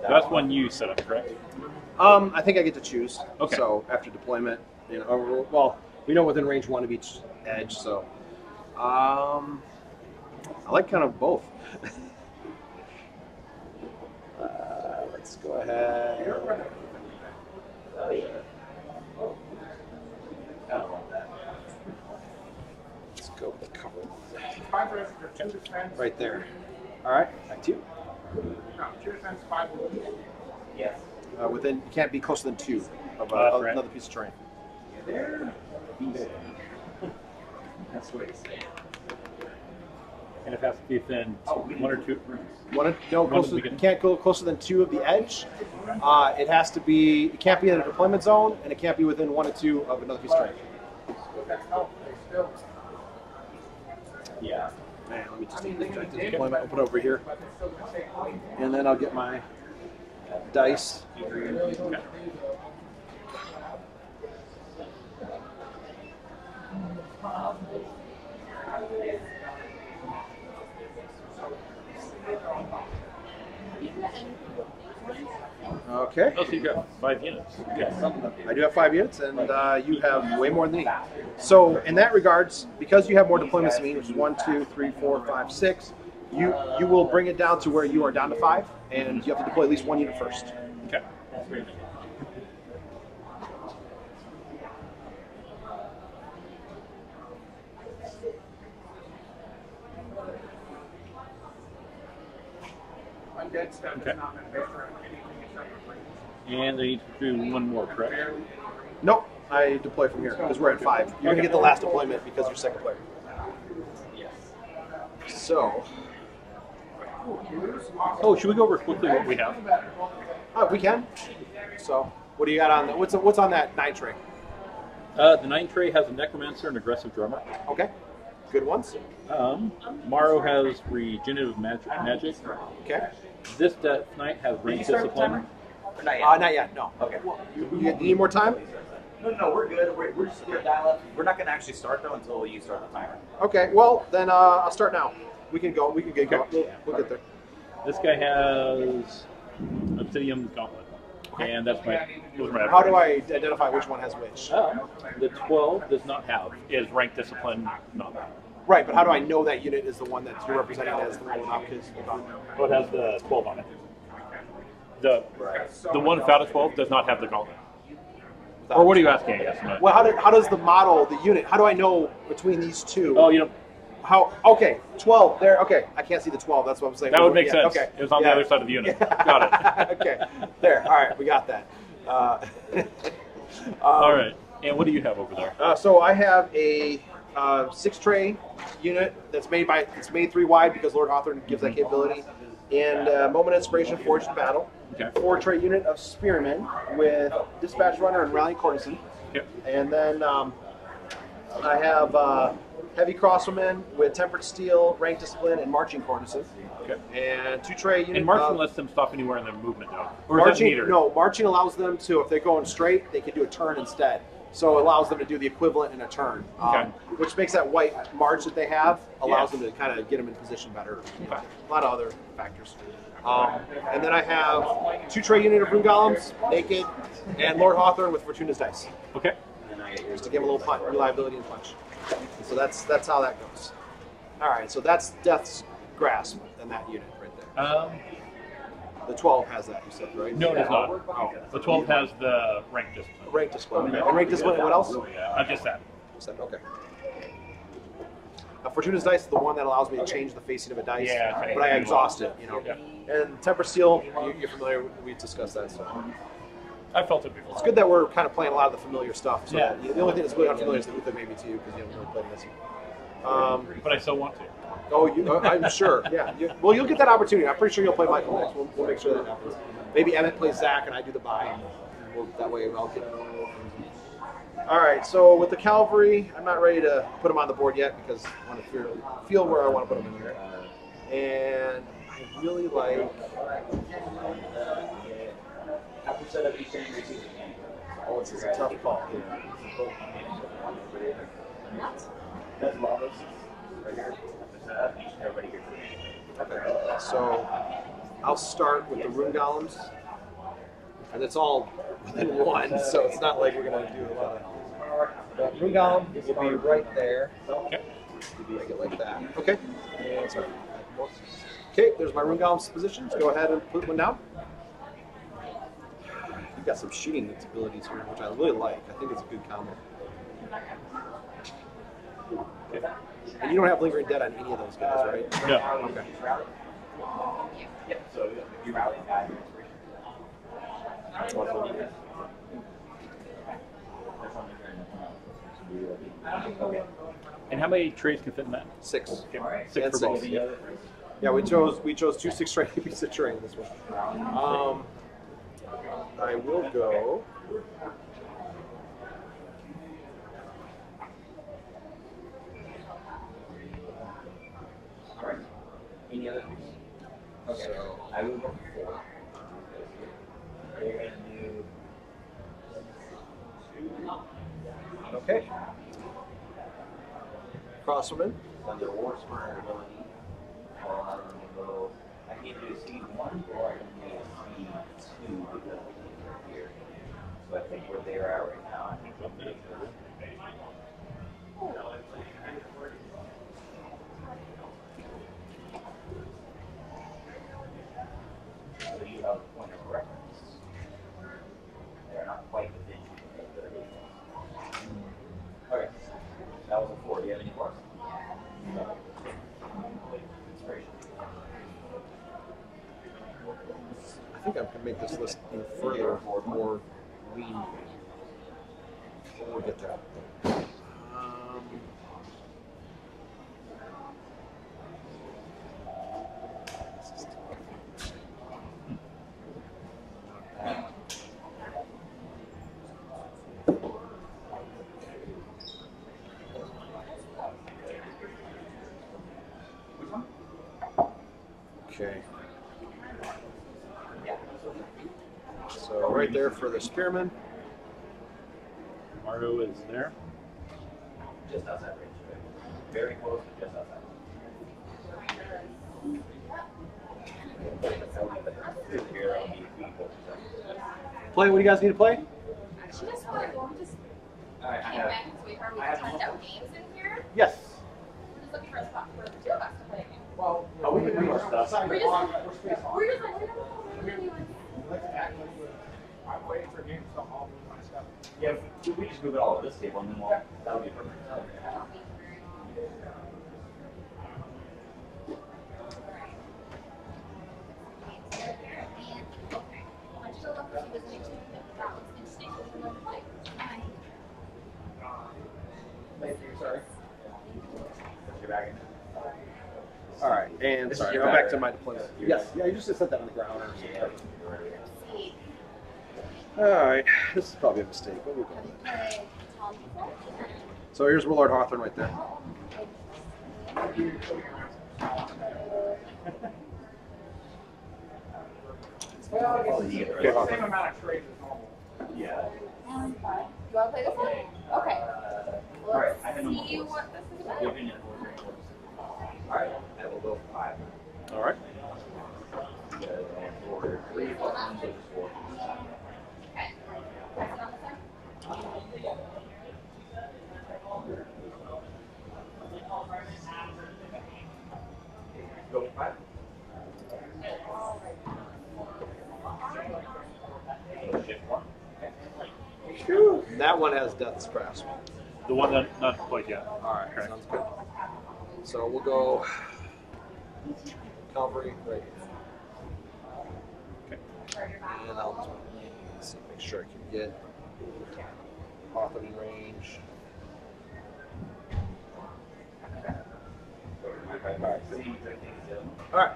That's one you set up, correct? I think I get to choose. Okay. So after deployment, well, we know within range 1 of each edge. So I like kind of both. Let's go ahead. Let's go with the cover. Right there. All right, back to you. Yes. Within, you can't be closer than 2 of another piece of terrain. That's what it's saying. And it has to be within 1 or 2. You can't go closer than 2 of the edge. It has to be. It can't be in a deployment zone, and it can't be within 1 or 2 of another piece of terrain. Yeah. Man, let me just inject the deployment. Open over here, and then I'll get my dice. Okay. Okay. Oh, so you got 5 units. Okay. I do have 5 units, and you have way more than me. So in that regards, because you have more deployments than me, which is 1, 2, 3, 4, 5, 6, you will bring it down to where you are down to 5, and you have to deploy at least 1 unit first. Okay. Okay. And they need to do 1 more, correct? Nope, I deploy from here because we're at 5. You're going to get the last deployment because you're second player. So. Oh, should we go over quickly what we have? We can. So, what do you got on that? What's on that 9 tray? The 9 tray has a Necromancer and Aggressive Drummer. Okay. Good ones. Morrow has Regenerative Magic. Okay. This Death Knight has Range Discipline. Not yet. No. Okay. You need more time? No, we're good. We're just going to dial up. We're not going to actually start, though, until you start the timer. Okay. Well, then I'll start now. We can go. We can get going. We'll get there. This guy has Obsidian Gauntlet. And that's my. How do I identify which one has which? The 12 does not have, is Rank Discipline not that. Right, but how do I know that unit is the one that you're representing as the one without his gauntlet? Oh, it has the 12 on it. The one without a 12 does not have the gauntlet. Or what are you asking, I guess? Well, how does the model, the unit, how do I know between these two? Oh, you know. How? Okay, 12 there. Okay, I can't see the 12. That's what I'm saying. That would make sense. Okay. It was on the other side of the unit. Got it. Okay, there. All right, we got that. All right. And what do you have over there? So I have a 6 tray unit that's made 3 wide because Lord Hawthorne gives that capability. And Moment of Inspiration, Forged in Battle. Okay. 4 tray unit of Spearmen with Dispatch Runner and Rallying Courtesan. Yep. And then I have Heavy Crossbowmen with Tempered Steel, Rank Discipline, and Marching Courtesan. Okay. And 2 tray unit. And marching lets them stop anywhere in their movement, though. Or Marching, no, marching allows them to, if they're going straight, they can do a turn instead. So it allows them to do the equivalent in a turn, which makes that white march that they have, allows them to kind of get them in position better. Okay. A lot of other factors. And then I have 2 tray unit of Rune Golems, Naked, and Lord Hawthorne with Fortuna's Dice. Okay. Just to give a little punch, reliability and punch. So that's how that goes. All right, so that's Death's Grasp in that unit right there. The 12 has that, you said, right? No, it does not. Oh. The 12 has the Rank Discipline. Rank Discipline. Okay. And Rank Discipline, what else? Just that. Okay. Fortuna's Dice is the one that allows me to change the facing of a dice, but I exhaust it, you know. Yeah. And Temper Steel, you're familiar, we discussed that stuff. I felt it before. It's good that we're kind of playing a lot of the familiar stuff. So the only thing that's really unfamiliar is the Uther maybe to you, because you haven't really played this. But I still want to. Oh, I'm sure. Yeah. Well, you'll get that opportunity. I'm pretty sure you'll play Michael next. We'll make sure that happens. Maybe Emmett plays Zach and I do the buy. That way I'll get it. All right. So with the Cavalry, I'm not ready to put them on the board yet because I want to feel where I want to put them in here. And I really like. Oh, it's a tough call. That's Lavos right here. Okay, so I'll start with the rune golems, and it's all within one, so it's not like we're gonna do a lot of. The rune golem will be right there. Okay. Make it like that. Okay. And sorry. Okay, there's my rune golem's positions. Go ahead and put one down. You've got some shooting abilities here, which I really like. I think it's a good combo. Okay. And you don't have lingering dead on any of those guys, right? No. Okay. Yep. So if you rally a guy, And how many trays can fit in that? 6. Okay. And 6 for both. six. Yeah, we chose 2 6 train pieces of train this one. I will go. all right. Any other things? Okay. So, I will go 4. You're gonna do okay. Crosswoman. under war smart ability. I can either do a C1 or I can do a C2 because of here. So I think where they're at right now, I think they'll be so you have a point of reference. They're not quite within you. Okay. That was a 4. Do you have any more? Inspiration. I think I can make this list even further more lean. We'll get there. Okay. So right there for the spearman. Mario is there. Just outside range. Very close, but just outside. Play, what do you guys need to play? She just wanted to just Alright, I came have. back so we heard we could test out games in here. Yes. We're just looking for a spot for the 2 of us to play a game. Well, we can do our stuff. We're just like, we don't know anyone. I'm waiting for games to all move my stuff. Yeah, we just move it all to this table and then that'll be perfect. Thank you, sorry. Your bag in. All right, and This is sorry, your go bag, back to my right? deployment. Yes, yeah, you just set that on the ground. Yeah. All right, this is probably a mistake, but we'll go. So here's Willard Hawthorne right there. Well, I guess you get the it's the rest. same amount of trades as normal. Yeah. You want to play this one? Okay. Alright, Let's I have no see more what this is about. Alright, I will go 5. All right. Order 3, 4, 1, 6, 4. Okay. Pass it on this side. Go 5. Shift 1. That one has Death's Grasp. The one that not quite yet. All right, Correct. sounds good. So we'll go Calvary right here. Okay. And I'll just let's see, make sure I can get Hawthorne in range. All right.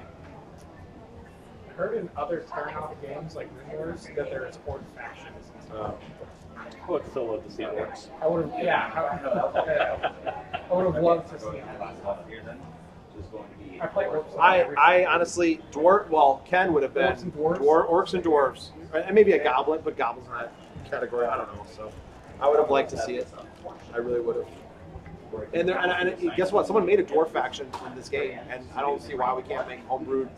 I heard in other turn-off games like Ring Wars that there's horde factions and stuff. I would still love to see how it works. I would have, yeah, I would have loved to see it. I play orcs. I honestly, Ken would have been Orcs and dwarves? Orcs and dwarves, and maybe a goblin, but goblins in that category. I don't know. So I would have liked to see it. I really would have. And guess what? Someone made a dwarf faction in this game, and I don't see why we can't make homebrewed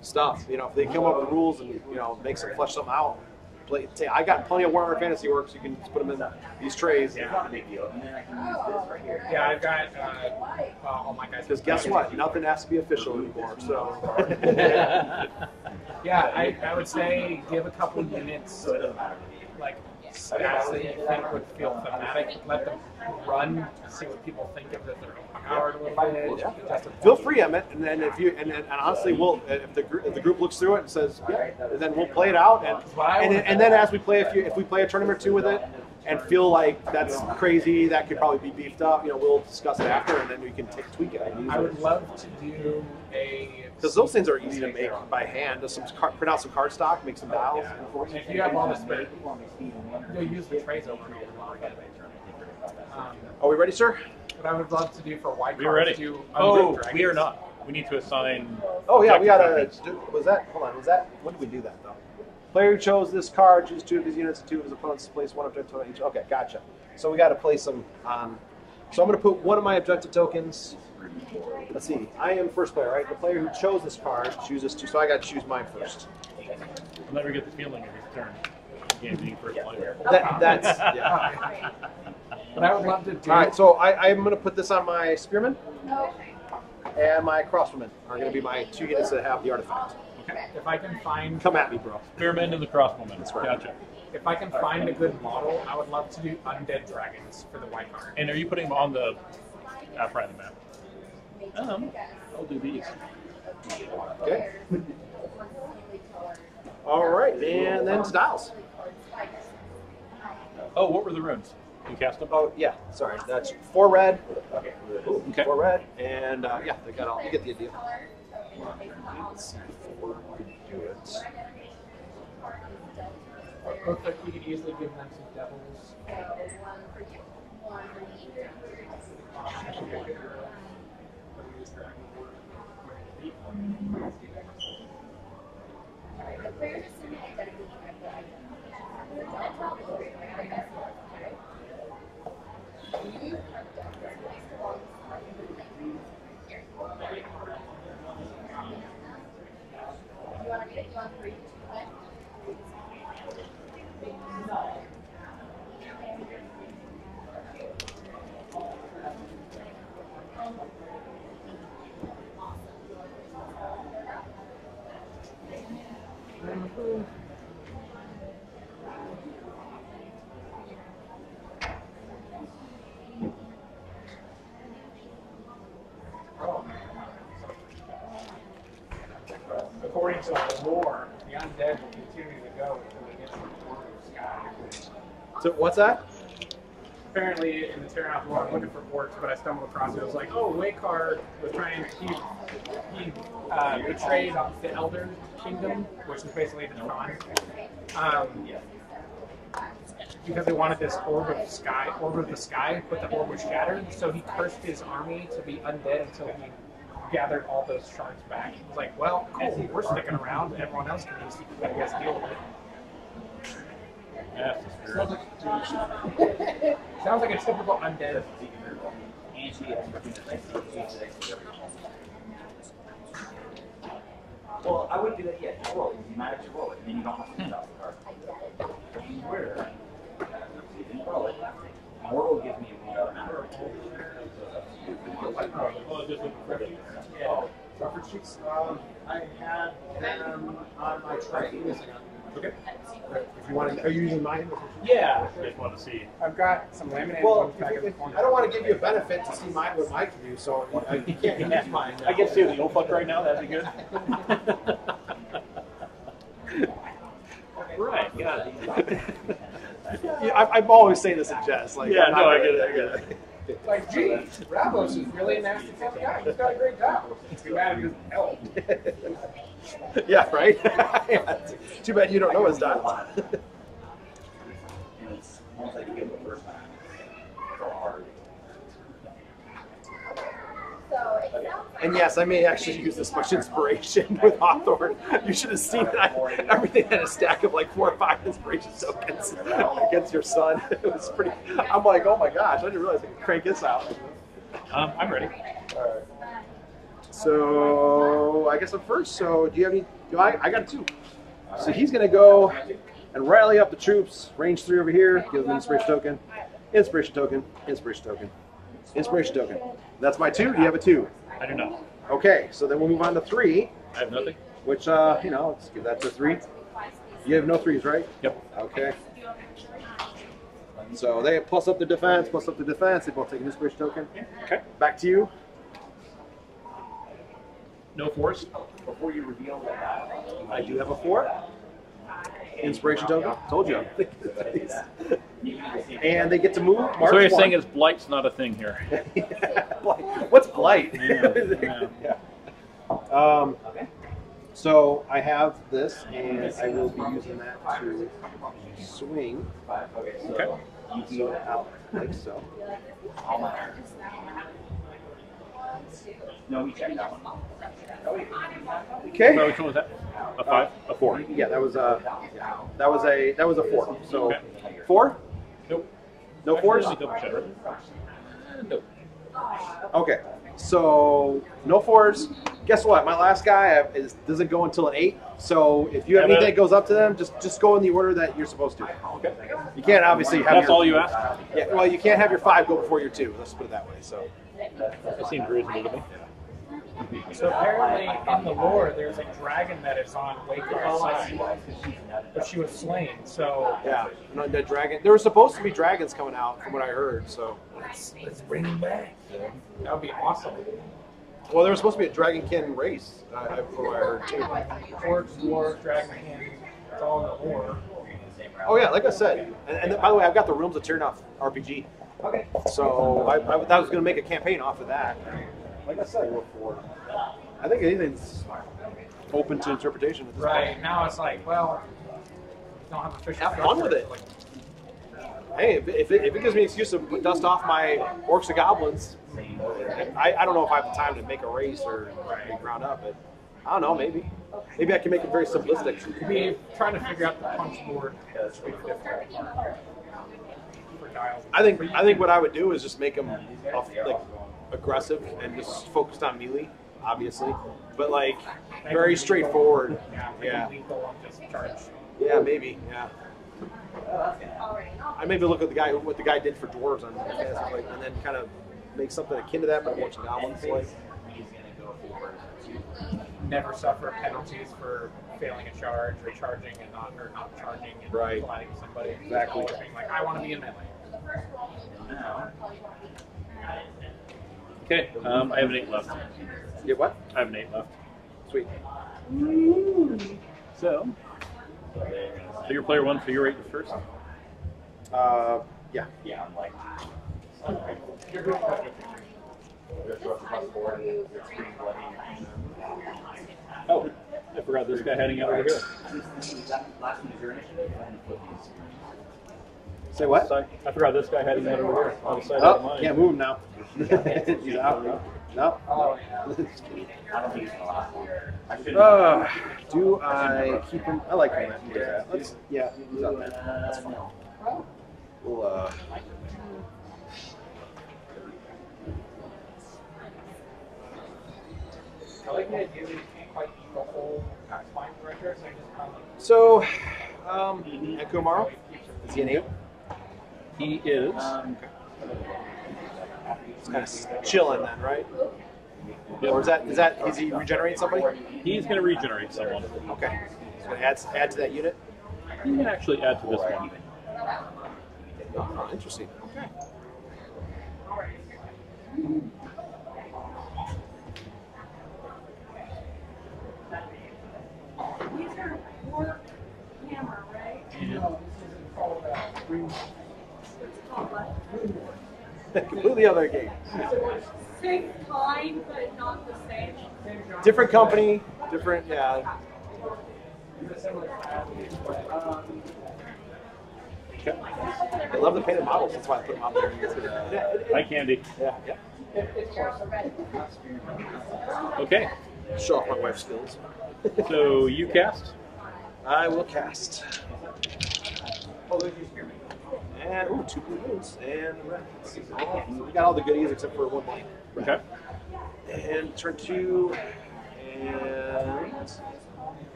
stuff. You know, if they come up with rules and make some flesh something out. I got plenty of Warhammer Fantasy Works. You can just put them in these trays. Yeah, big deal. And then I can use this right here. Yeah, I've got all my guys. Because guess what? Nothing has to be official anymore. So. Yeah, I would say give a couple units like stats that you think would feel thematic. Let them run, see what people think of that they're overpowered a little bit. Yeah. Feel free, Emmett, and then and honestly, we'll if the group looks through it and says then we'll play it out, and then as we play if we play a tournament or two with it and feel like that's crazy, that could probably be beefed up. We'll discuss it after, and then we can tweak it. I would love to do because those things are easy to make by hand. Just print out some cardstock, make some dials. And if you have all the space, you'll use the trays over and over again. Are we ready, sir? What I would love to do for white We're ready. do Oh, we are not. We need to assign. Oh yeah, we gotta. objective Was that? Hold on. Was that? When did we do that though? Player who chose this card choose 2 of his units and 2 of his opponents place 1 objective token each. Okay, gotcha. So we got to place them on. So I'm going to put 1 of my objective tokens. Let's see. I am first player, right? The player who chose this card chooses 2. So I got to choose mine first. I'll never get the feeling of his turn. Game being first player. That's yeah. But I would love to do. All right. So I'm going to put this on my spearman, and my crossbowmen are going to be my 2 units that have the artifact. Okay. If I can find. Come at me, bro. Spearman and the crossbowman. That's right. Gotcha. If I can find a good model, I would love to do undead dragons for the white card. And are you putting them on the outside of the map? I'll do these. Okay. All right, and then styles. Oh, what were the runes? You cast them? Oh yeah, sorry. That's 4 red. Okay. 4 red, and yeah, they got all. You get the idea. Let's see if we can do it. Looks like we could easily give them some devils. According to the lore, the undead will continue to go until they get to the border of the sky. So what's that? Apparently, in the Terran lore, I'm looking for orcs, but I stumbled across it. It was like, oh, Waykar was trying. He betrayed the Elder Kingdom, which is basically the Tron, because they wanted this orb of the sky, but the orb was shattered. So he cursed his army to be undead until he gathered all those shards back. He was like, well, cool, we're sticking around. Everyone else can just, I guess, deal with it. Yeah, Sounds like a typical undead. And she gets well, I would do that, yeah, just roll it. You might have to roll it, and then you don't have to stop the card. Where? You didn't roll it. Mortal gives me a weird amount. Oh, reference sheets. I had them on my tray. Okay. If you want to, are you using mine? Yeah. Just want to see. I've got some laminated Well, ones back in the corner. I don't want to give you a benefit to see mine what Mike can do, so you can't use mine. I get to see the old fuck right now. That'd be good. Right. Got it. Yeah, I'm always saying this in jest. Like, Yeah. No, I get it. I get it. Like, gee, Ravos is really a nasty kind of guy. He's got a great job. It's too bad he doesn't help. Yeah, right? Yeah. Too bad you don't know his dialogue. And it's almost like you get it the first time. So hard. And yes, I may actually use this much inspiration with Hawthorne. You should have seen that. Everything had a stack of like 4 or 5 inspiration tokens against your son. It was pretty. I'm like, oh my gosh, I didn't realize I could crank this out. I'm ready. All right. So I guess I'm first. So do you have any? I got 2. So he's gonna go and rally up the troops. Range 3 over here. Give them an inspiration token. Inspiration token. Inspiration token. Inspiration token. That's my 2. Do you have a 2? I do not. Okay. So then we'll move on to 3. I have nothing. Which let's give that to 3. You have no 3s, right? Yep. Okay. So they plus up the defense, plus up the defense. They both take an inspiration token. Okay. Back to you. No force. Before you reveal that, I do have a 4. Inspiration token. Told you. And they get to move. March So what you're 1. saying is blight's not a thing here. What's blight? Yeah. Yeah. So I have this, and I will be using that to swing. Okay. So out like so. no, we checked that one. Okay. So which one was that? A 5? A 4? Yeah, that was a 4. So Okay. 4? Nope. No 4s? Actually, let me double check. Nope. Okay. So no 4s. Guess what? My last guy doesn't go until an 8. So if you have anything that goes up to them, just go in the order that you're supposed to. Okay. You can't obviously have That's your, all you asked? Yeah. Well, you can't have your 5 go before your 2. Let's put it that way. So. That seems reasonable to me. So apparently, in the lore, there's a dragon that is on Waker's side, but she was slain. So Yeah. No, the dragon. There were supposed to be dragons coming out, from what I heard. So. let's bring him back. That would be awesome. Well, there was supposed to be a dragonkin race, from what I heard too. Orcs, dwarves, dragonkin, it's all in the lore. Oh yeah, like I said, and by the way, I've got the Realms of Tyrnoth RPG. Okay. So I was going to make a campaign off of that. Like I said, I think anything's open to interpretation at this Right point. now, it's like, well, don't have official. Have fun with it. Hey, if it gives me an excuse to dust off my orcs and goblins, I don't know if I have the time to make a race or make ground up, but I don't know, maybe I can make it very simplistic. Could be trying to figure out the punch board. For dials. I think what I would do is just make them like aggressive and just focused on melee, obviously, but like very straightforward. Yeah. Lethal on this charge. Yeah, maybe. Yeah. I maybe look at what the guy did for dwarves on Fantasy Flight, and then kind of make something akin to that, but a bunch of goblins. Like. Never suffer penalties for failing a charge or charging and not charging and Right. colliding with somebody. Exactly. Always being like, I want to be in melee. Okay. I have an 8 left. You have what? I have an 8 left. Sweet. So your player 1 figure 8 first. Yeah. Yeah, I'm like. Oh, I forgot this guy heading out over here. Last one is your initiative. Say what? Sorry, I forgot this guy heading out over here on the side of Oh, mine. can't move him now. He's out. No. Oh, Just kidding. I don't think it's the last one. I should. Do I keep him? I like him. Let's. Yeah, he's out there. That's fine. We'll. I like the idea that you can't quite eat the whole spine director, so you just kind of like. So, Kumaro, is he an 8? He is. He's kind of chilling then, right? Or is he regenerating somebody? He's going to regenerate someone. Okay. He's going to add to that unit? He can actually add to this one. Oh, interesting. Okay. These are work hammer, right? Completely other game. Same kind, but not the same. Different company, different, yeah. I love the painted models. That's why I put them out there. Hi, Candy. Yeah. Okay, Show off my wife's skills. so you cast. I will cast. And ooh, 2 blue moons. And we got all the goodies except for 1 blank. Okay. And turn 2.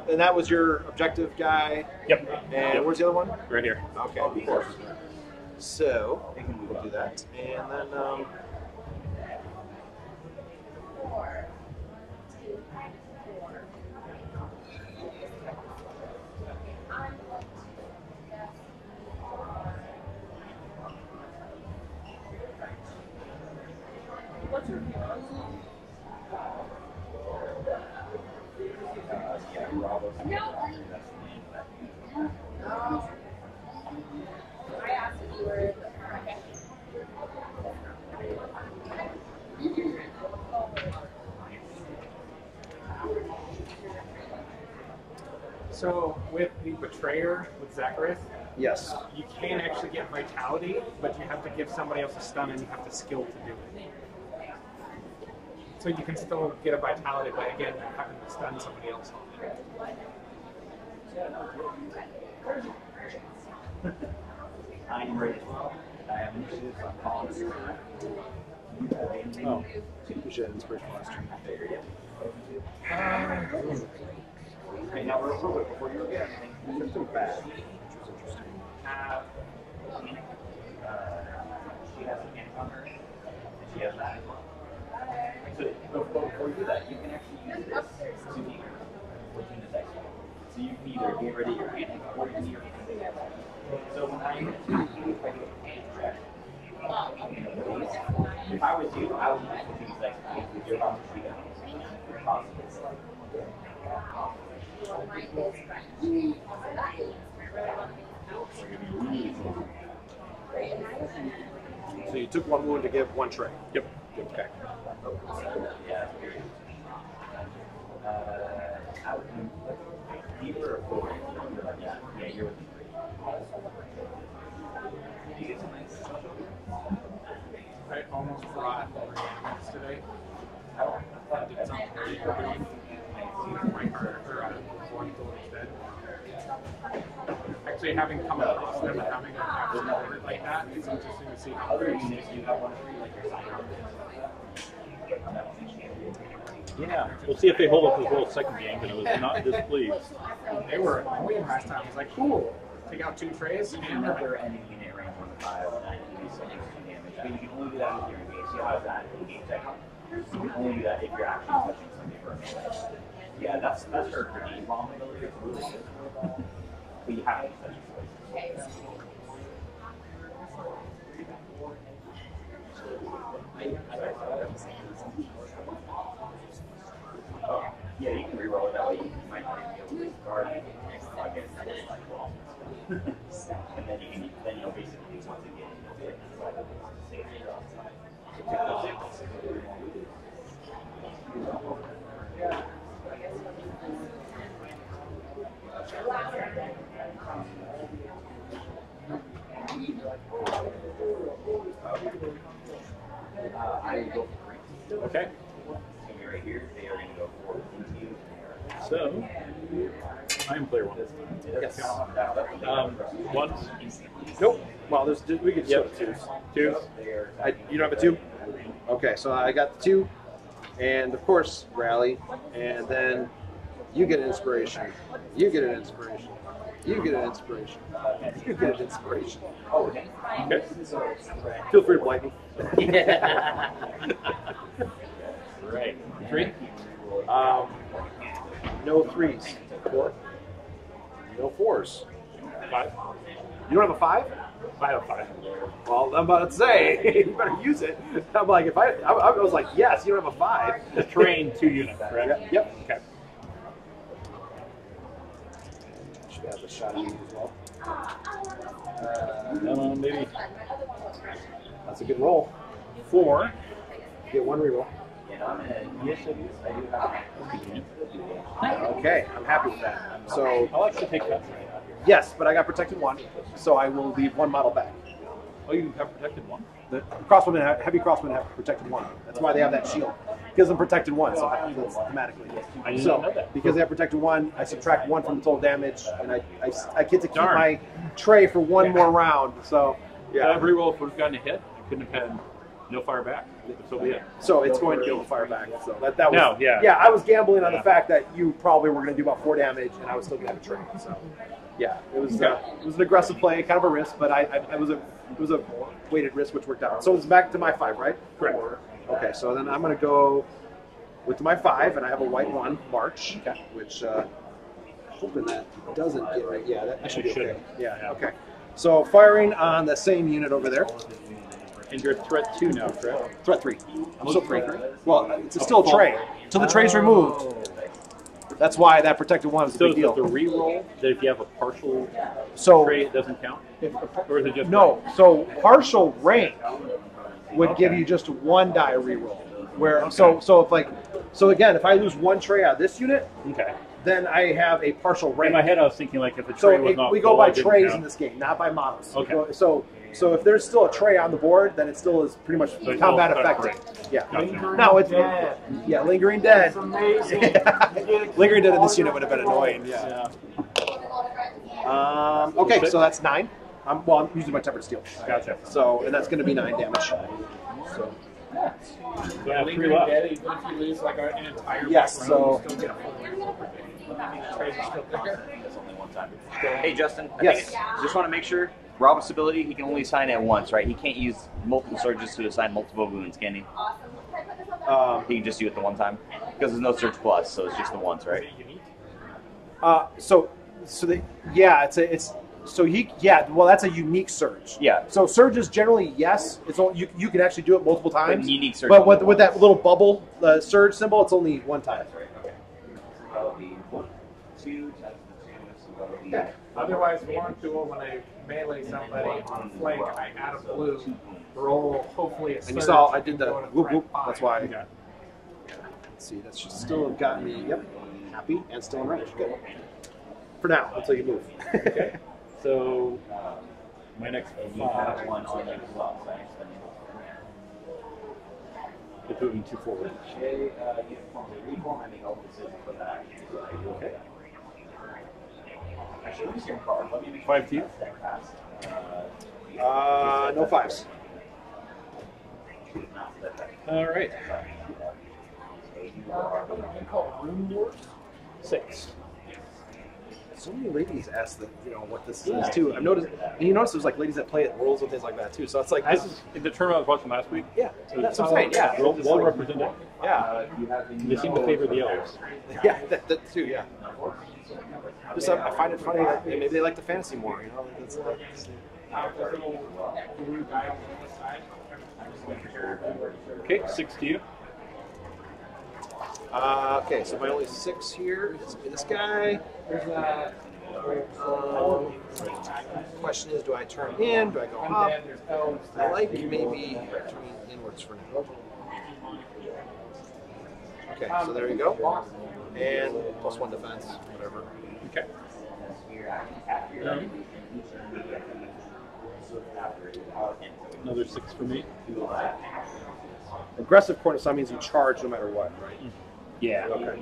And that was your objective guy. Yep. And Yep. where's the other one? Right here. Okay, of course. So we'll do that, and then I asked if you were So with the Betrayer, with Zacharith, yes. you can actually get Vitality, but you have to give somebody else a stun and you have the skill to do it. So you can still get a Vitality, but again, you're having to stun somebody else on it. I'm ready as well. I have initiative, so I'm calling this. Oh, you should have inspiration last turn. Okay, now real quick before you get anything, It's too bad, which was interesting. She has a hand on her, and she has that as well. So before you do that, you can actually use this to be working the dice. So you can either get rid of your hand or you can use your hand. So when I do a hand check, if I was you, I would use these dice with your bounce sheet out. So you took 1 wound to give 1 tray. Yep. Okay. Yeah. I would do deeper or forward. Yeah, you're with me. You get some nice I almost brought reanimates today. I did something very good. My heart, or one tool instead. Actually, having come across them and having them actually ordered like that, it's interesting to see how other very units. You have one of three, like your sign. Yeah. We'll see if they hold up as well as second game, but I was not displeased. They were annoying last time. I was like, cool. Take out 2 trays and Another enemy unit range 1 to 5, and you do some extra damage. But you can only do that with your engage. See how that engage check? You can only do that if you're actually touching somebody for a melee. Yeah, that's her grenade bomb ability. It's really good. But you have to touch it twice. Yeah, you can reroll it that way. You might not even be able to discard it. And then you'll basically once again save yourself. I will go for 3. Okay. It's going to be right here. They are going to go for you. So, I am player 1. Yes. Ones. Nope. Well, we could just Yep. go to 2s. 2s. You don't have a 2? Okay, so I got the 2, and of course rally, and then you get an inspiration. You get an inspiration. You get an inspiration. You get an inspiration. Okay. Feel free to blank me. Right. 3. No 3s. 4. No 4s. 5. You don't have a 5? 5 of 5. Well, I'm about to say you better use it. I'm like, I was like, yes, you don't have a 5. Train 2 units, correct? Yep. Okay. Should have a shot at you as well. Maybe That's a good roll. 4. You get 1 reroll. Yes, I do. Okay, I'm happy with that. So I'll actually take that. yes, but I got protected 1, so I will leave 1 model back. Oh, you have protected 1? The crossbowmen, heavy crossbowmen have protected 1. That's why they have that shield. gives them protected 1 somehow. That's thematically. I didn't So know that. because they have protected 1, I subtract 1 from the total damage, and I get to keep Darn. my tray for 1 more round. So Yeah. yeah. Every roll, if we've gotten a hit, I couldn't have had no fire back. So be it. So it's going to be able to fire back. So that was No, yeah. I was gambling on Yeah. the fact that you probably were going to do about 4 damage, and I was still going to have a tray. So yeah, it was an aggressive play, kind of a risk, but it was a weighted risk, which worked out. So it's back to my 5, right? Correct. Okay, so then I'm going to go with my 5, and I have a white 1, March, which hoping that doesn't get right. Yeah, that should be okay. Yeah, okay. So firing on the same unit over there. And you're threat 2 now, correct? Threat 3. I'm still 3. Well, it's still a tray. Until the tray's removed. That's why that protected 1 is a So big is it deal. the re-roll that if you have a partial So tray, it doesn't count? Or is it just no, so partial rank would give you just 1 die reroll. Where so again, if I lose 1 tray out of this unit, Okay. then I have a partial rank. In my head, I was thinking like if the So tray was not we go full, by it didn't trays count. in this game, not by models. Okay. So if there's still a tray on the board, then it still is pretty much it's combat all effective. separate. Yeah. Gotcha. No, it's lingering dead. It's amazing. Lingering dead in this unit would have been annoying. Yeah. Okay, so that's 9. I'm using my tempered steel. Gotcha. So and that's going to be 9 damage. So So I have 3 Lingering left. dead, even if you lose like an entire Yes, back so- row, you still get a full reroll per day. The trays are still there. That's only 1 time. Hey, Justin. Yes. Just want to make sure. Rob's ability, he can only assign it once, right? He can't use multiple surges to assign multiple wounds, can he? He can just do it the 1 time? Because there's no surge plus, so it's just the once, right? Well, that's a unique surge. Yeah. So surges generally, yes, it's only, you can actually do it multiple times. But unique surge. But with that little bubble surge symbol, it's only 1 time. Otherwise, one tool when I melee somebody on a flank, I add a blue, roll hopefully a surge. And you saw I did the go to whoop whoop. threat 5. That's why. Yeah. Let's see, that should still have gotten me. Yep. Happy and still in range. Good. For now, until you move. Okay. So my next 5 is moving 2 forward. Okay. 5 to you. No 5s. All right. 6. So many ladies ask what this is too. I've noticed, and you notice there's like ladies that play at Worlds and things like that too. So it's like This is the tournament I was watching last week. yeah, that's what I'm saying. Yeah, Well represented. yeah, They seem to favor the elves. yeah, that too. Yeah. Just I find it funny that maybe they like the fantasy more. That's, Blue guy on the side. Okay, 6 to you. okay, so my only 6 here is this guy. There's a Question is, do I turn in? Do I go up? undead, there's elves. I like maybe turning inwards for now. Okay, so there you go. And +1 defense, whatever. Okay. Another 6 for me. Aggressive cornerstone means you charge no matter what, right? Yeah. Okay.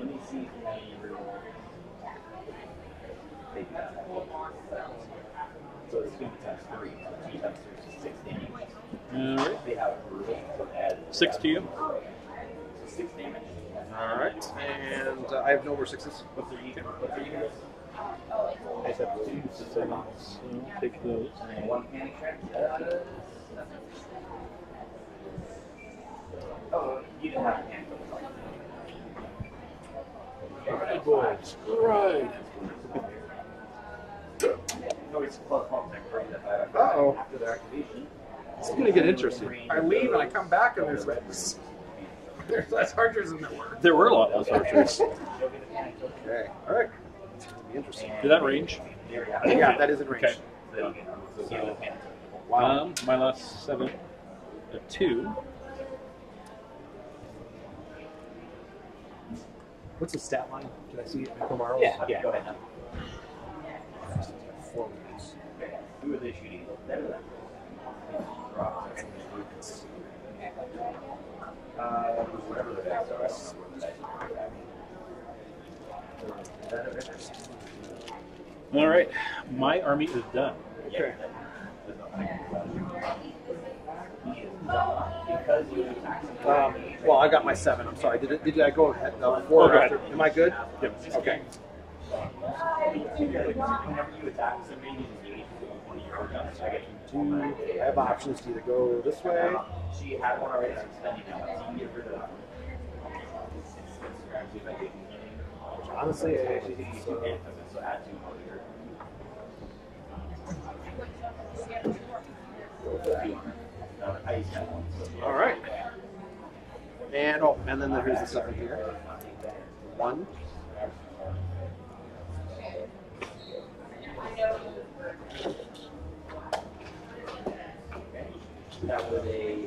All right. 6 to you. All right, and I have no more 6s. I just have 2 6s, so take those. Alright, boys. Alright. Uh-oh. It's going to get interesting. I leave and I come back and there's less archers than there were. There were a lot less archers. Okay. All right. It's going to be interesting. Did that range? Yeah, that is in range. Okay. My last 7, a 2. What's the stat line? Did I see it? Komaros? Yeah, go ahead now. 4 wounds. Who are they shooting? Whatever the dice are. All right, my army is done. Okay. Well, I got my 7. I'm sorry. Did I go ahead? 4 go after? ahead. Am I good? Yep. Okay. Whenever you attack somebody, you engage one of your guns. So I get I have options to either go this way. She had one already, so I'm spending now. So you can get rid of that. Honestly, So add 2 more here. I used to have one. all right. And and then here's the 7th here. 1. That was a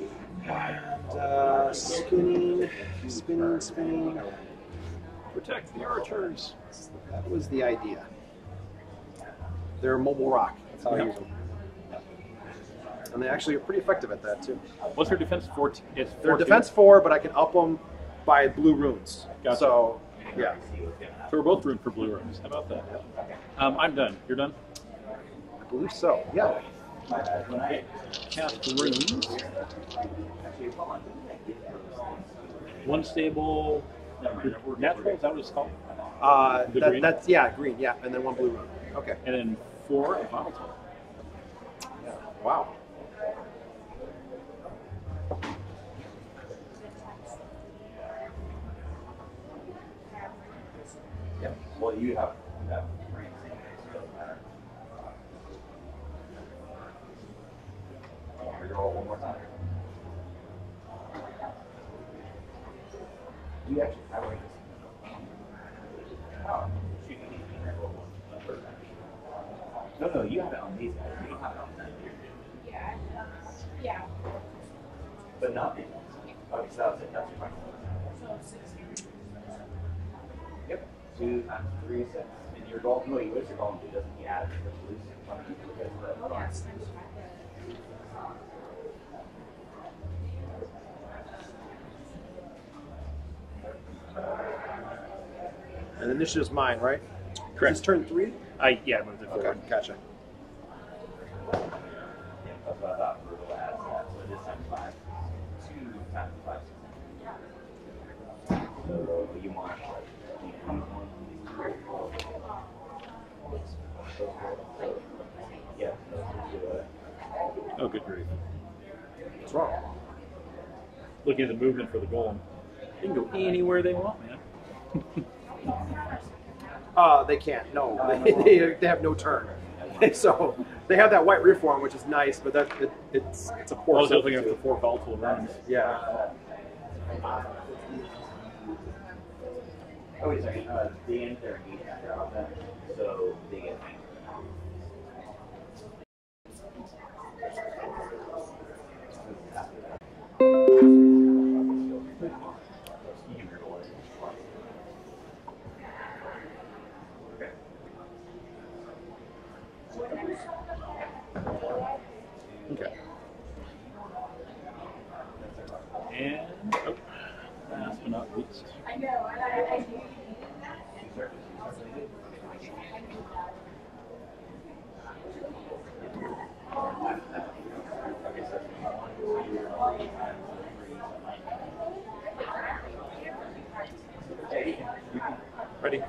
Spinning. Protect the archers. That was the idea. They're a mobile rock. That's how I use them. And they actually are pretty effective at that too. What's their defense? 14. It's They're 14. defense 4, but I can up them by blue runes. Gotcha. So, yeah. So we're both runed for blue rooms. How about that? I'm done. You're done? I believe so. Yeah. Cast runes. One stable. Natural, is that what it's called? The green? That's green. Yeah, and then 1 blue rune. Okay. And then 4 volatile. Yeah. Wow. Yeah. Well, you have ranks in it, so it doesn't matter. Reroll one more time. You actually have ranks. Oh, shoot, you need to reroll one. No, you have it on these guys. You don't have it on them. Yeah. Yeah. But not these ones. Okay, so that's it. That's your final. Yep. 2 times 3 is 6. And your goal, no, you wish your goal to doesn't he add it to the solution? And initiative's mine, right? Correct. Is this turn 3? Yeah, I moved it forward. Okay, gotcha. Yeah, that's what I thought brutal adds that. So it is times 5. 2 times 5. So you want yeah. Oh, good grief. What's wrong? Looking at the movement for the golem. They can go anywhere they want, man. They can't. No, they have no turn. So they have that white reform, which is nice, but it's a I poor was looking at the substitute. 4 volatile runs. Yeah. Oh, wait a second. They end their engagement after all that, so they get Okay. And, last but not least. I know. I do. Ready?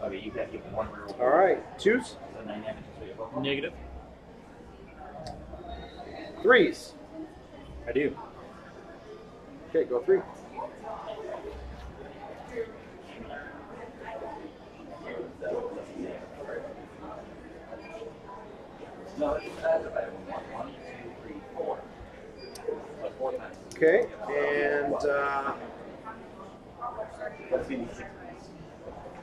Okay, you got to give one reroll. All right. Choose. So 9 damage, so you go. Negative. 3s. I do. Okay, go 3. No, it's bad if I have 1, 2, 3, 4. So 4 times. Okay, and Let's see these 6.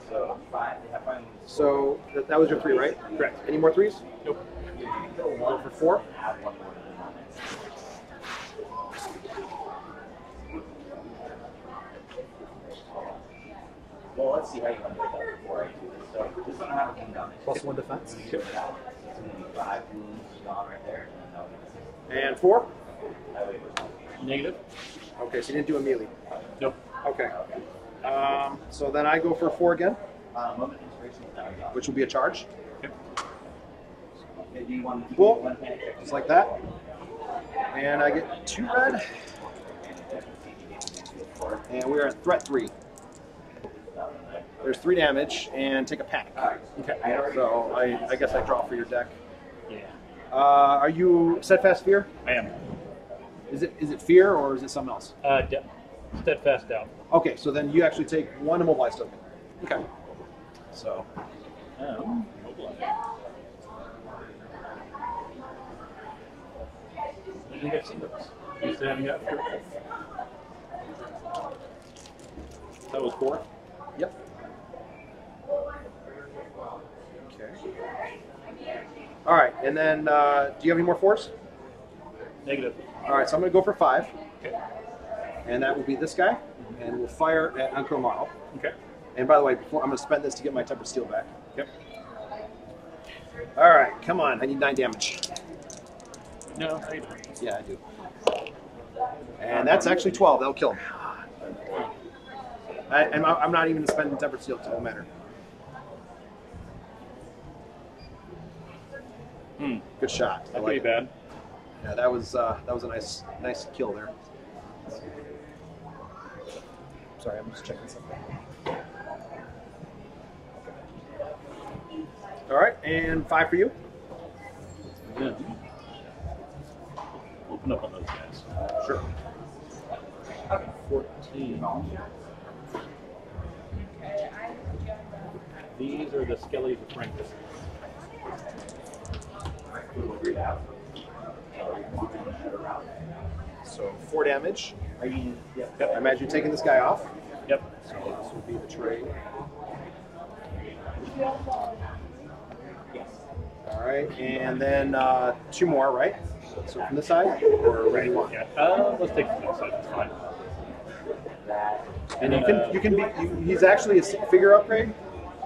So 5, they have 5. so that was your 3, right? Correct. Any more 3s? Nope. You can kill Go one for 4. add 1 more to the non. Well, let's see how you want to do that before I do this. So this one I have a wound on it. Plus 1 defense. So it's going to be 5 wounds gone right there. And then that'll be 6. And 4. That way it was Negative. Okay, so you didn't do a melee. Nope. Okay. So then I go for 4 again, Moment of inspiration is now which will be a charge. Yep. Do you want to Cool. one panic check? Just like that. And I get 2 red. And we are at threat 3. There's 3 damage and take a panic. Okay. So I guess I draw for your deck. Yeah. Are you steadfast fear? I am. Is it fear or is it something else? Steadfast down. Okay, so then you actually take 1 immobilize token. Okay. So Mobilize. I think I've seen those. Used to having that. That was 4. yep. Okay. All right, and then do you have any more 4s? Negative. All right, so I'm going to go for 5, Okay. and that will be this guy, and we'll fire at Uncle. Okay. And by the way, before I'm going to spend this to get my tempered steel back. Yep. All right, come on, I need 9 damage. No, I don't. Yeah, I do. And that's actually 12. That'll kill him. I'm not even spending tempered steel. It won't matter. Good shot. I Not like pretty it. bad. Yeah, that was a nice kill there. Sorry, I'm just checking something. All right, and 5 for you. Yeah. Open up on those guys. Sure. 14. These are the skellies of Franklin. So 4 damage. Are you? Yep. I imagine you're taking this guy off. Yep. So this will be the trade. All right, and then 2 more, right? So from this side, or where do you want? Yeah. Let's take the next side. It's fine. And you can be. He's actually a figure upgrade,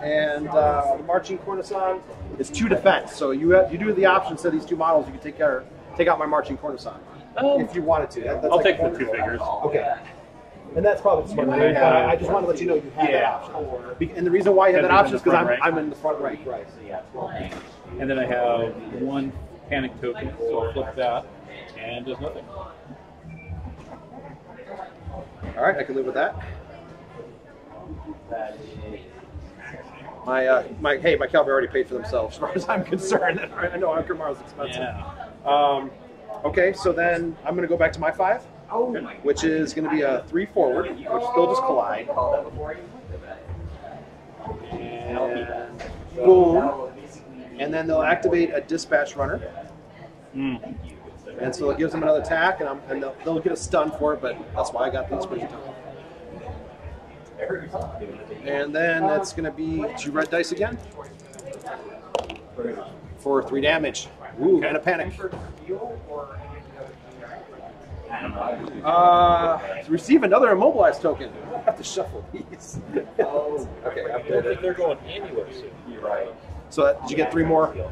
and the marching cornisan is 2 defense. So you do the option. So these 2 models, you can take out my marching cornisan if you wanted to. That's I'll like take the 2 figures. Okay. And that's probably the smart thing. I just want to let you know you have that option. And the reason why you have that option is because I'm in the front right. Right. And then I have 1 panic token, so I'll flip that, and does nothing. All right, I can live with that. My cavalry already paid for themselves, as far as I'm concerned. I know Ankarmar's expensive. Yeah. Okay, so then I'm going to go back to my 5, which is going to be a 3 forward, which they'll just collide. And boom. And then they'll activate a dispatch runner. And so it gives them another attack, and they'll get a stun for it, but that's why I got the inspiration token. And then that's going to be 2 red dice again for 3 damage. Ooh, and a panic. Receive another immobilized token. I have to shuffle these. Okay, I don't think they're going anywhere soon. You're right. So did you get 3 more? Yeah.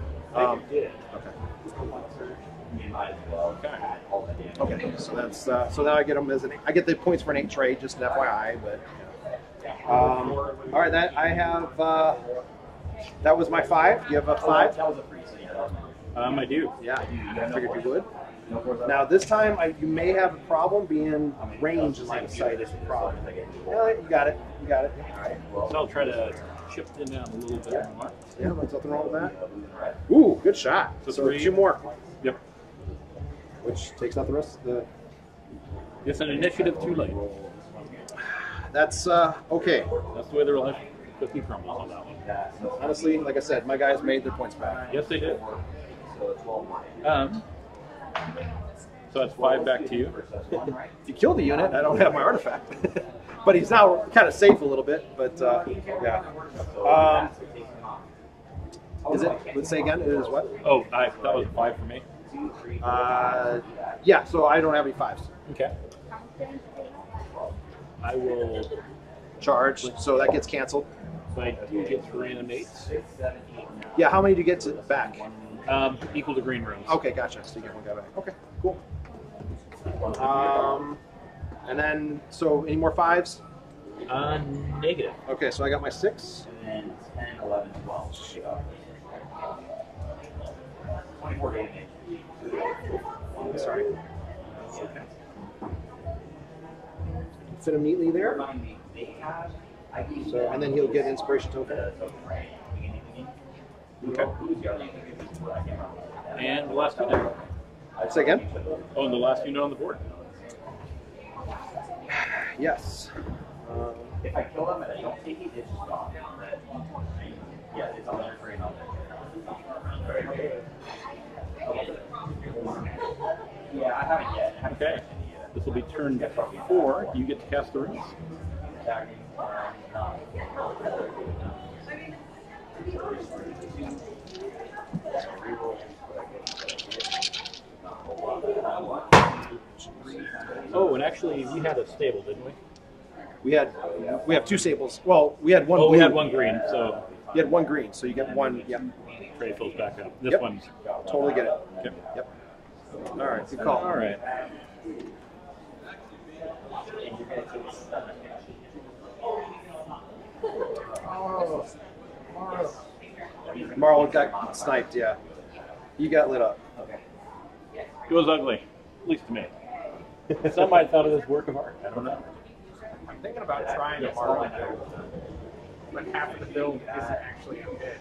Okay, so that's so now I get them as I get the points for an 8 trade, just an FYI. But all right, that I have that was my 5. Do you have a 5? I do. Yeah, I figured you would. Now this time you may have a problem being range is line of sight is the problem. Yeah, you got it. You got it. So I'll try to chip them down a little bit more. Yeah, there's nothing wrong with that. Ooh, good shot. So 3. 2 more. Yep. Which takes out the rest of the. It's an initiative too late. That's okay. That's the way their life cookie crumbles on that one. Honestly, like I said, my guys made their points back. Yes, they did. So that's 5 back to you. If you kill the unit, I don't have my artifact. But he's now kind of safe a little bit. But yeah. Is it? Let's say again. It is what? Oh, that was 5 for me. Yeah. So I don't have any 5s. Okay. I will. Charge. So that gets canceled. So I do get 3 animates. Yeah. How many do you get to back? Equal to green rooms. Okay, gotcha. So you get 1 guy back. Okay, cool. And then, so any more 5s? Negative. Okay, so I got my 6. And then 10, 11, 12. 24 damage. Sorry. Okay. Fit him neatly there. Remind me, they have. I can So, and then he'll get inspiration token. Okay. And the last unit. Say again? Oh, and the last unit on the board. Yes. If I kill them and I don't take it, it's just gone. Yeah, it's on their frame on there. Yeah, I haven't yet. Okay. This will be turn 4. You get to cast the runes. Oh, and actually, we had a stable, didn't we? We have 2 sables. Well, we had 1 Oh, blue. we had 1 green, so You had 1 green, so you get 1. Yep. trade fills back up. This Yep. one's Totally get it. okay. Yep. All right. Good call. All right. Oh, Morrow. Marl got sniped. Yeah. You got lit up. It was ugly, at least to me. Some might have thought it was work of art. I don't know. I'm thinking about trying a Morrow but half of the build isn't actually undead.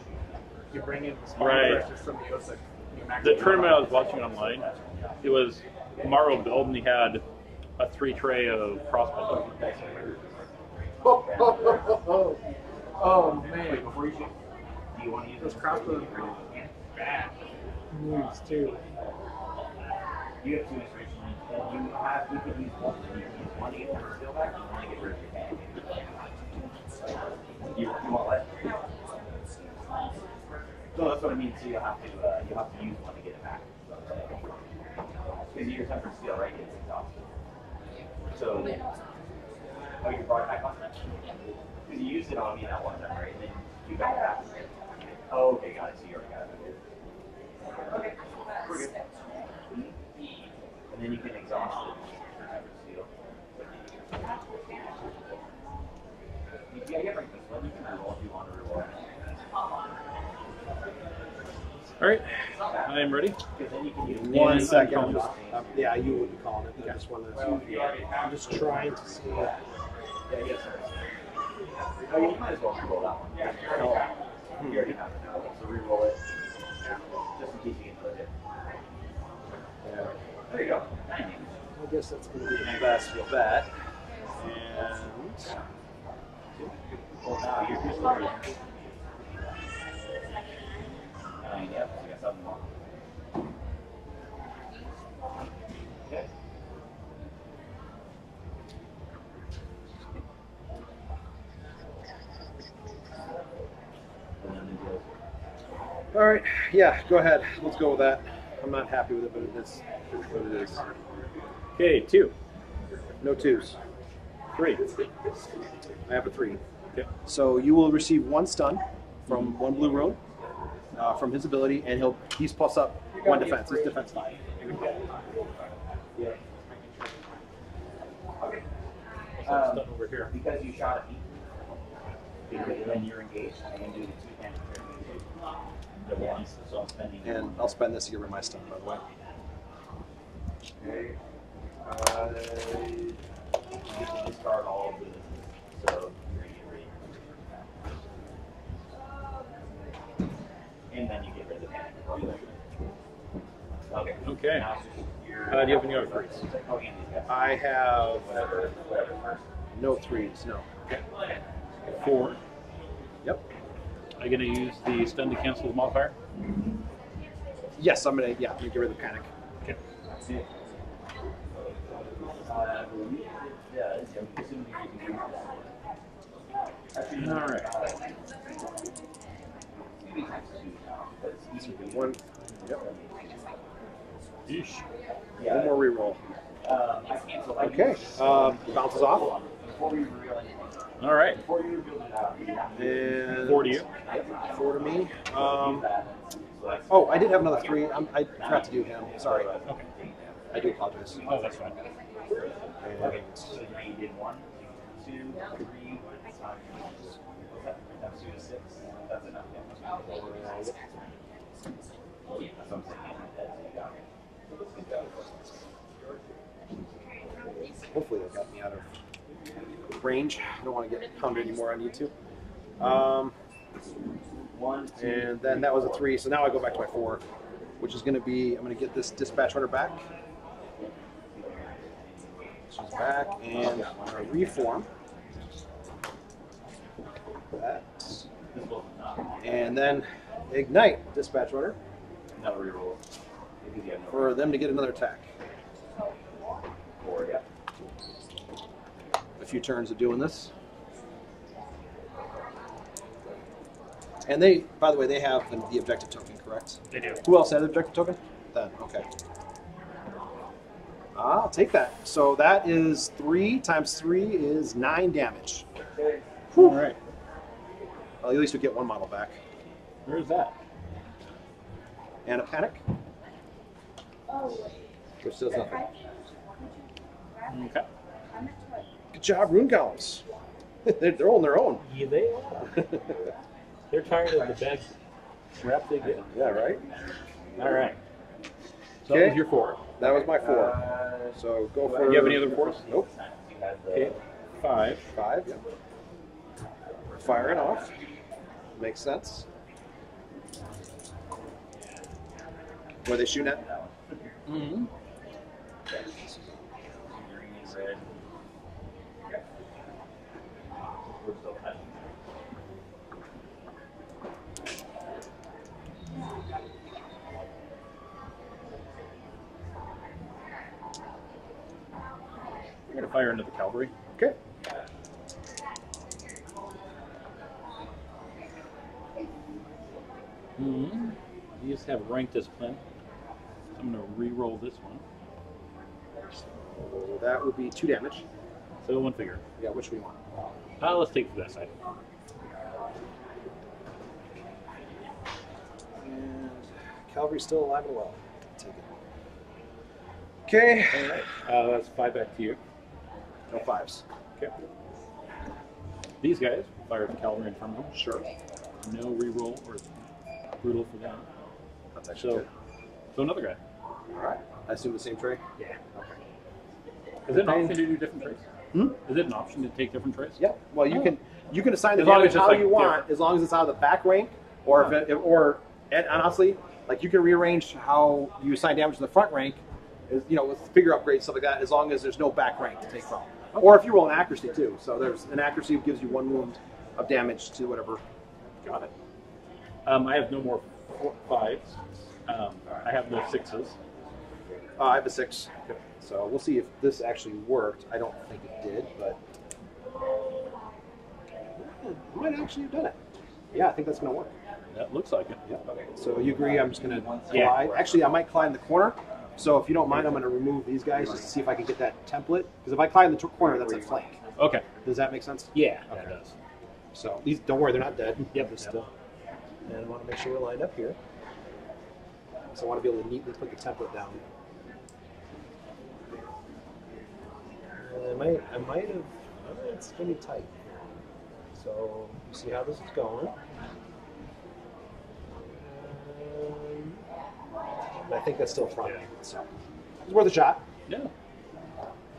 You bring in the small Right. versus from the Osa. The tournament I was watching online, it was Morrow build, and he had a 3 tray of crossbow. Oh man, Before you shoot, do you want to use those this crossbows are bad moves too. You have 2 inspiration. You can use 1. You can use 1 to get your skill back, and 1 to get rid of your hand. You want what? So that's what I mean. So you have to use 1 to get it back. Because your tempered skill, right, gets exhausted. So, oh, you brought it back on that? Because you used it on me that one time, right? And then you got it back. Oh, okay, got it. So you already got it. Okay, we're good. And then you can exhaust it. Yeah, you can bring this one. You can reroll if you want to reroll. All right, I am ready. Because then you can use 1 second. unconscious. Yeah, you wouldn't be calling it. You just want to. I'm just trying to see. Yeah, yes, sir. Oh, you might as well reroll that one. Yeah. You already have it now, so reroll it. Just in case you get to it. There you go. 90. I guess that's going to be the best bet. And Well, now you're just ready. Yep, I got 7 more. Okay. all right, yeah, go ahead. Let's go with that. I'm not happy with it, but it is what it is. Okay, 2, No 2s. 3. I have a 3. Okay. So you will receive 1 stun from 1 blue rune from his ability, and he's plus up 1 defense. His defense 5. Over here. Because you shot at me, because then you're engaged, I can do the 2 damage the once, so I'm spending. And I'll spend this to get rid of my stun, by the way. Okay. You get to discard all of this, so you're gonna get rid. And then you get rid of the panic. Okay. Okay. Now it's just your. Do you have any other threes? Oh, and these guys. I have Whatever first. no 3s, no. 4. Yep. Are you going to use the stun to cancel the modifier? Yes, I'm gonna get rid of the panic. Okay. That's it. I believe it does. I'm assuming you're using Actually, All right. maybe times 2 now, but it's easier to 1. Yep. Yeesh. One more reroll. I cancel. Okay. Bounces off. Before we reveal anything. All right. Before you reveal it, And 4 to you. 4 to me. Oh, I did have another 3. I forgot to do him. Sorry. Okay. I do apologize. Oh, that's fine. And So now you did 1, 2, 3. That's 2 to 6. That's enough. Yeah. That's what I'm saying. That's you got it. hopefully that got me out of range. I don't want to get pounded anymore on YouTube. 1, 2, And then that was a 3, so now I go back to my 4, which is going to be, I'm going to get this dispatch runner back. She's back, and I'm going to reform that. And then ignite dispatch runner no reroll. Because you have no for them to get another attack. 4, yeah. A few turns of doing this. And they, by the way, they have the objective token, correct? They do. Who else had the objective token? Then, okay. I'll take that. So that is 3 times 3 is 9 damage. All right. Well, at least we get one model back. Where's that? And a panic, which does nothing. Okay. Good job, rune golems. They're on their own. Yeah, they are. They're tired of the bad crap they get. Yeah, right? All right. So Okay. that was your 4. That was my 4. So go for... Do you have any other 4s? Nope. Okay. 5. 5, yeah. Firing off. Makes sense. Where they shooting at? Mm-hmm. Red. We're still cutting. We're going to fire into the cavalry. Okay. Mm-hmm. These have rank discipline. So I'm going to re-roll this one. So that would be 2 damage. So 1 figure. Yeah, which we want. Let's take that side. And cavalry's still alive and well. Take it. Okay. All right. That's 5 back to you. No 5s. Okay. These guys fire at the cavalry in front of them. Sure. No re-roll or brutal for them. That's actually So, good. so another guy. All right. I assume the same tray? Yeah. Okay. Is it an option to do different trays? Hmm? Is it an option to take different trays? Yeah. Well, you can assign the As long damage as it's, how like, you want, different. as long as it's out of the back rank, or and honestly, like you can rearrange how you assign damage in the front rank, with figure upgrades stuff like that, as long as there's no back rank to take from. Okay. Or if you roll an accuracy too, so there's an accuracy that gives you 1 wound of damage to whatever. Got it. I have no more 5s. I have no 6s. I have a 6. So we'll see if this actually worked. I don't think it did, but it might actually have done it. Yeah, I think that's going to work. That looks like it. Yeah. So you agree? I'm just going to Yeah. glide. Actually, I might climb in the corner. So if you don't mind, I'm going to remove these guys just to see if I can get that template. Because if I climb in the corner, that's a flank. Okay. Does that make sense? Yeah, Okay. that does. So these, don't worry, they're not dead. Yep. They're still. And I want to make sure we're lined up here. So I want to be able to neatly put the template down. And I might have. It's really tight. So you see how this is going. And I think that's still front. So it's worth a shot. Yeah.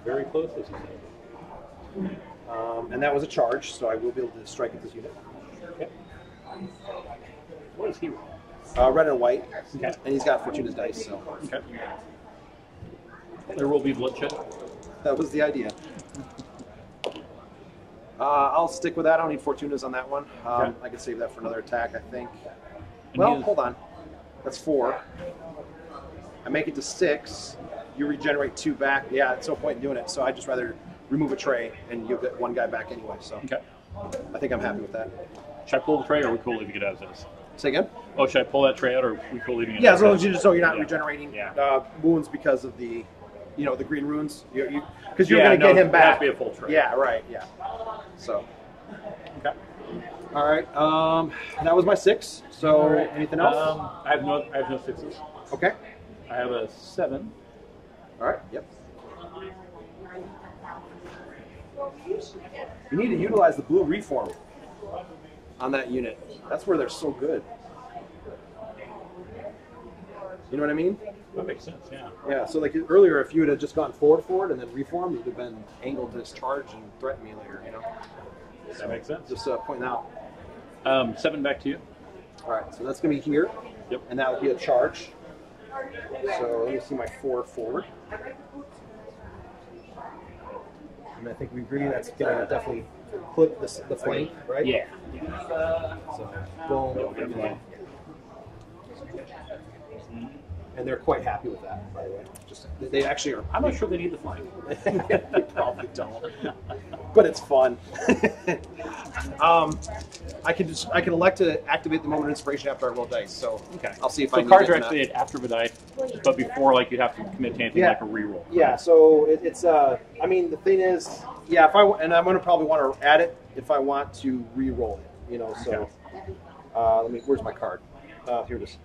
Very close, as you said. And that was a charge, so I will be able to strike at this unit. Okay. What is he rolling? Red and white. Okay. And he's got Fortuna's dice, so Okay. There will be bloodshed. that was the idea. I'll stick with that. I don't need Fortunas on that one. Okay. I can save that for another attack, I think. And Well, he is- hold on. That's 4. I make it to 6. You regenerate 2 back. Yeah, it's no point in doing it. So I'd just rather remove a tray, and you'll get 1 guy back anyway. So Okay. I think I'm happy with that. Should I pull the tray, or are we cool leaving it as is? Say again? Oh, should I pull that tray out, or are we cool leaving it? Yeah, as as long is? as you just so you're not Yeah. regenerating Yeah. wounds because of the, the green runes. Because you're Yeah, going to no, get him it has back. to be a full tray. Yeah, right. Yeah. So. Okay. All right. That was my 6. So All right. anything else? I have no 6s. Okay. I have a 7. All right. Yep. You need to utilize the blue reform on that unit. That's where they're so good. You know what I mean? That makes sense, yeah. Yeah, so like earlier, if you would have just gone forward and then reformed, you'd have been angled to this charge and threaten me later, you know? That makes sense. Just pointing out. 7 back to you. All right, so that's going to be here. Yep. And that would be a charge. So let me see my 4 forward. And I think we agree that's going to definitely clip the flank, right? Yeah. So, boom. And they're quite happy with that, by the way. Just they actually are. I'm not sure they need the flank. They probably don't, but it's fun. I can elect to activate the moment of inspiration after I roll dice. So Okay. I'll see if I So need cards it are or not. activated after the die, but before, like, you have to commit to anything Yeah. like a reroll. Yeah. So it's I mean, the thing is, yeah. If I'm going to probably want to add it if I want to re-roll it. You know. So let me. Where's my card? Here it is.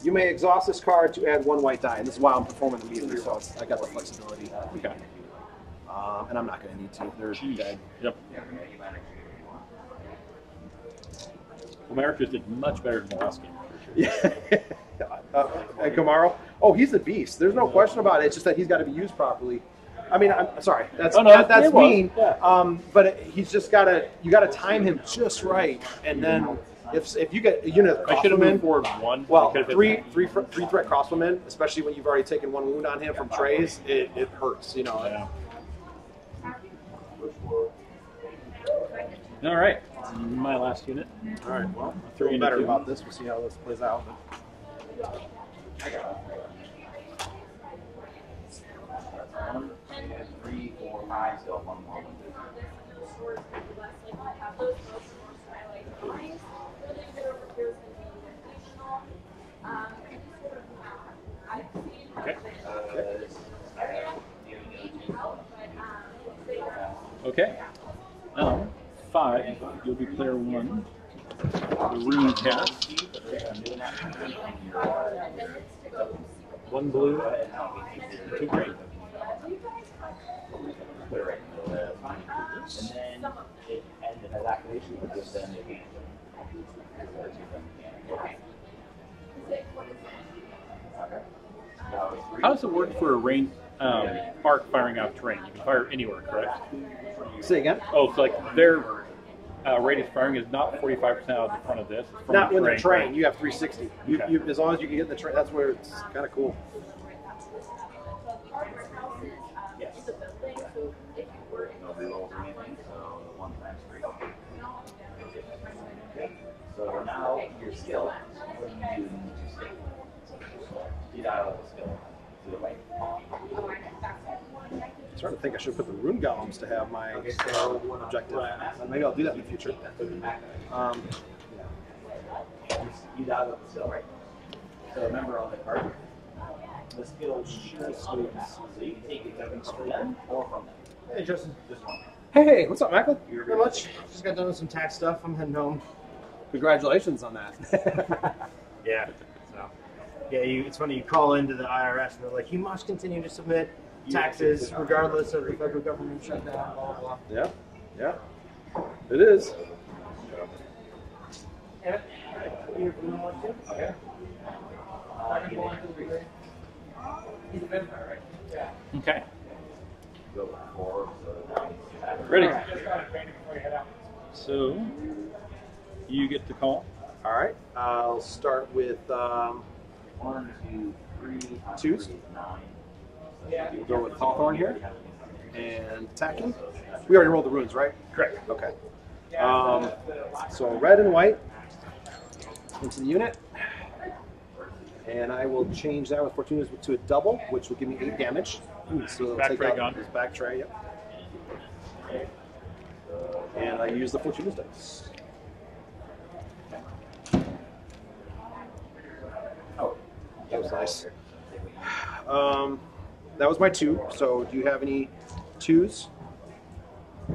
You may exhaust this card to add 1 white die, and this is why I'm performing the meter, so I got the flexibility. Okay. And I'm not going to need to. They're dead. Yep. Well, Americas did much better than the last game. Yeah. And Camaro? Oh, he's a beast. There's no question about it. It's just that he's got to be used properly. I mean, I'm sorry. That's it was. mean. Yeah. But he's just got to. You got to time him just right, and then if you get a unit of I should have crossbowmen, moved forward 1. well, I could have hit three threat crossbowmen, especially when you've already taken 1 wound on him from trays, it hurts. You know. Yeah. All right. My last unit. All right. Well, Three I feel into better 2. about this. We'll see how this plays out. 1, 2, 3, 4, 5, still 1 more. Okay. 5. You'll be player 1. The rune cast. 1 blue, 2 green. Put it right in the middle of that. And then it has activation, but just then it How does it work for a range arc firing out of terrain? You can fire anywhere, correct? Say again. Oh, so like their radius firing is not 45% out of the front of this. It's from Not the when they're terrain, trained. You have 360. Okay. You, as long as you can get in the train, that's where it's kind of cool. Yes. No rerolls or anything, so 1 times 3. So now your skill, what do you do in your skill? You dial the skill to the right. I'm starting to think I should put the rune golems to have my objective. Maybe I'll do that in the future. You dial up the skill, right? So remember on the card, the skill should so you can take it from them or from them. Hey, Justin. Just one. Hey, what's up, Macklin? Not much. Just got done with some tax stuff. I'm heading home. Congratulations on that. Yeah. So, yeah, it's funny. You call into the IRS and they're like, you must continue to submit taxes regardless of the federal government shutdown. Blah blah blah. Yeah, yeah, it is. Yeah. You want to? Okay. He's a vampire, right? Yeah. Okay. Go forward, so Ready. Just got it training before you head out. So you get to call. All right, I'll start with 1, 2, 3, Twos? 9. Yeah. go with Hawthorne here and attacking. We already rolled the runes, right? Correct. Okay. So red and white into the unit, and I will change that with Fortuna's to a double, which will give me 8 damage. So it'll Back take tray out gone. this back tray. Yep. And I use the Fortuna's dice. Oh, That was nice. That was my 2. So do you have any 2s?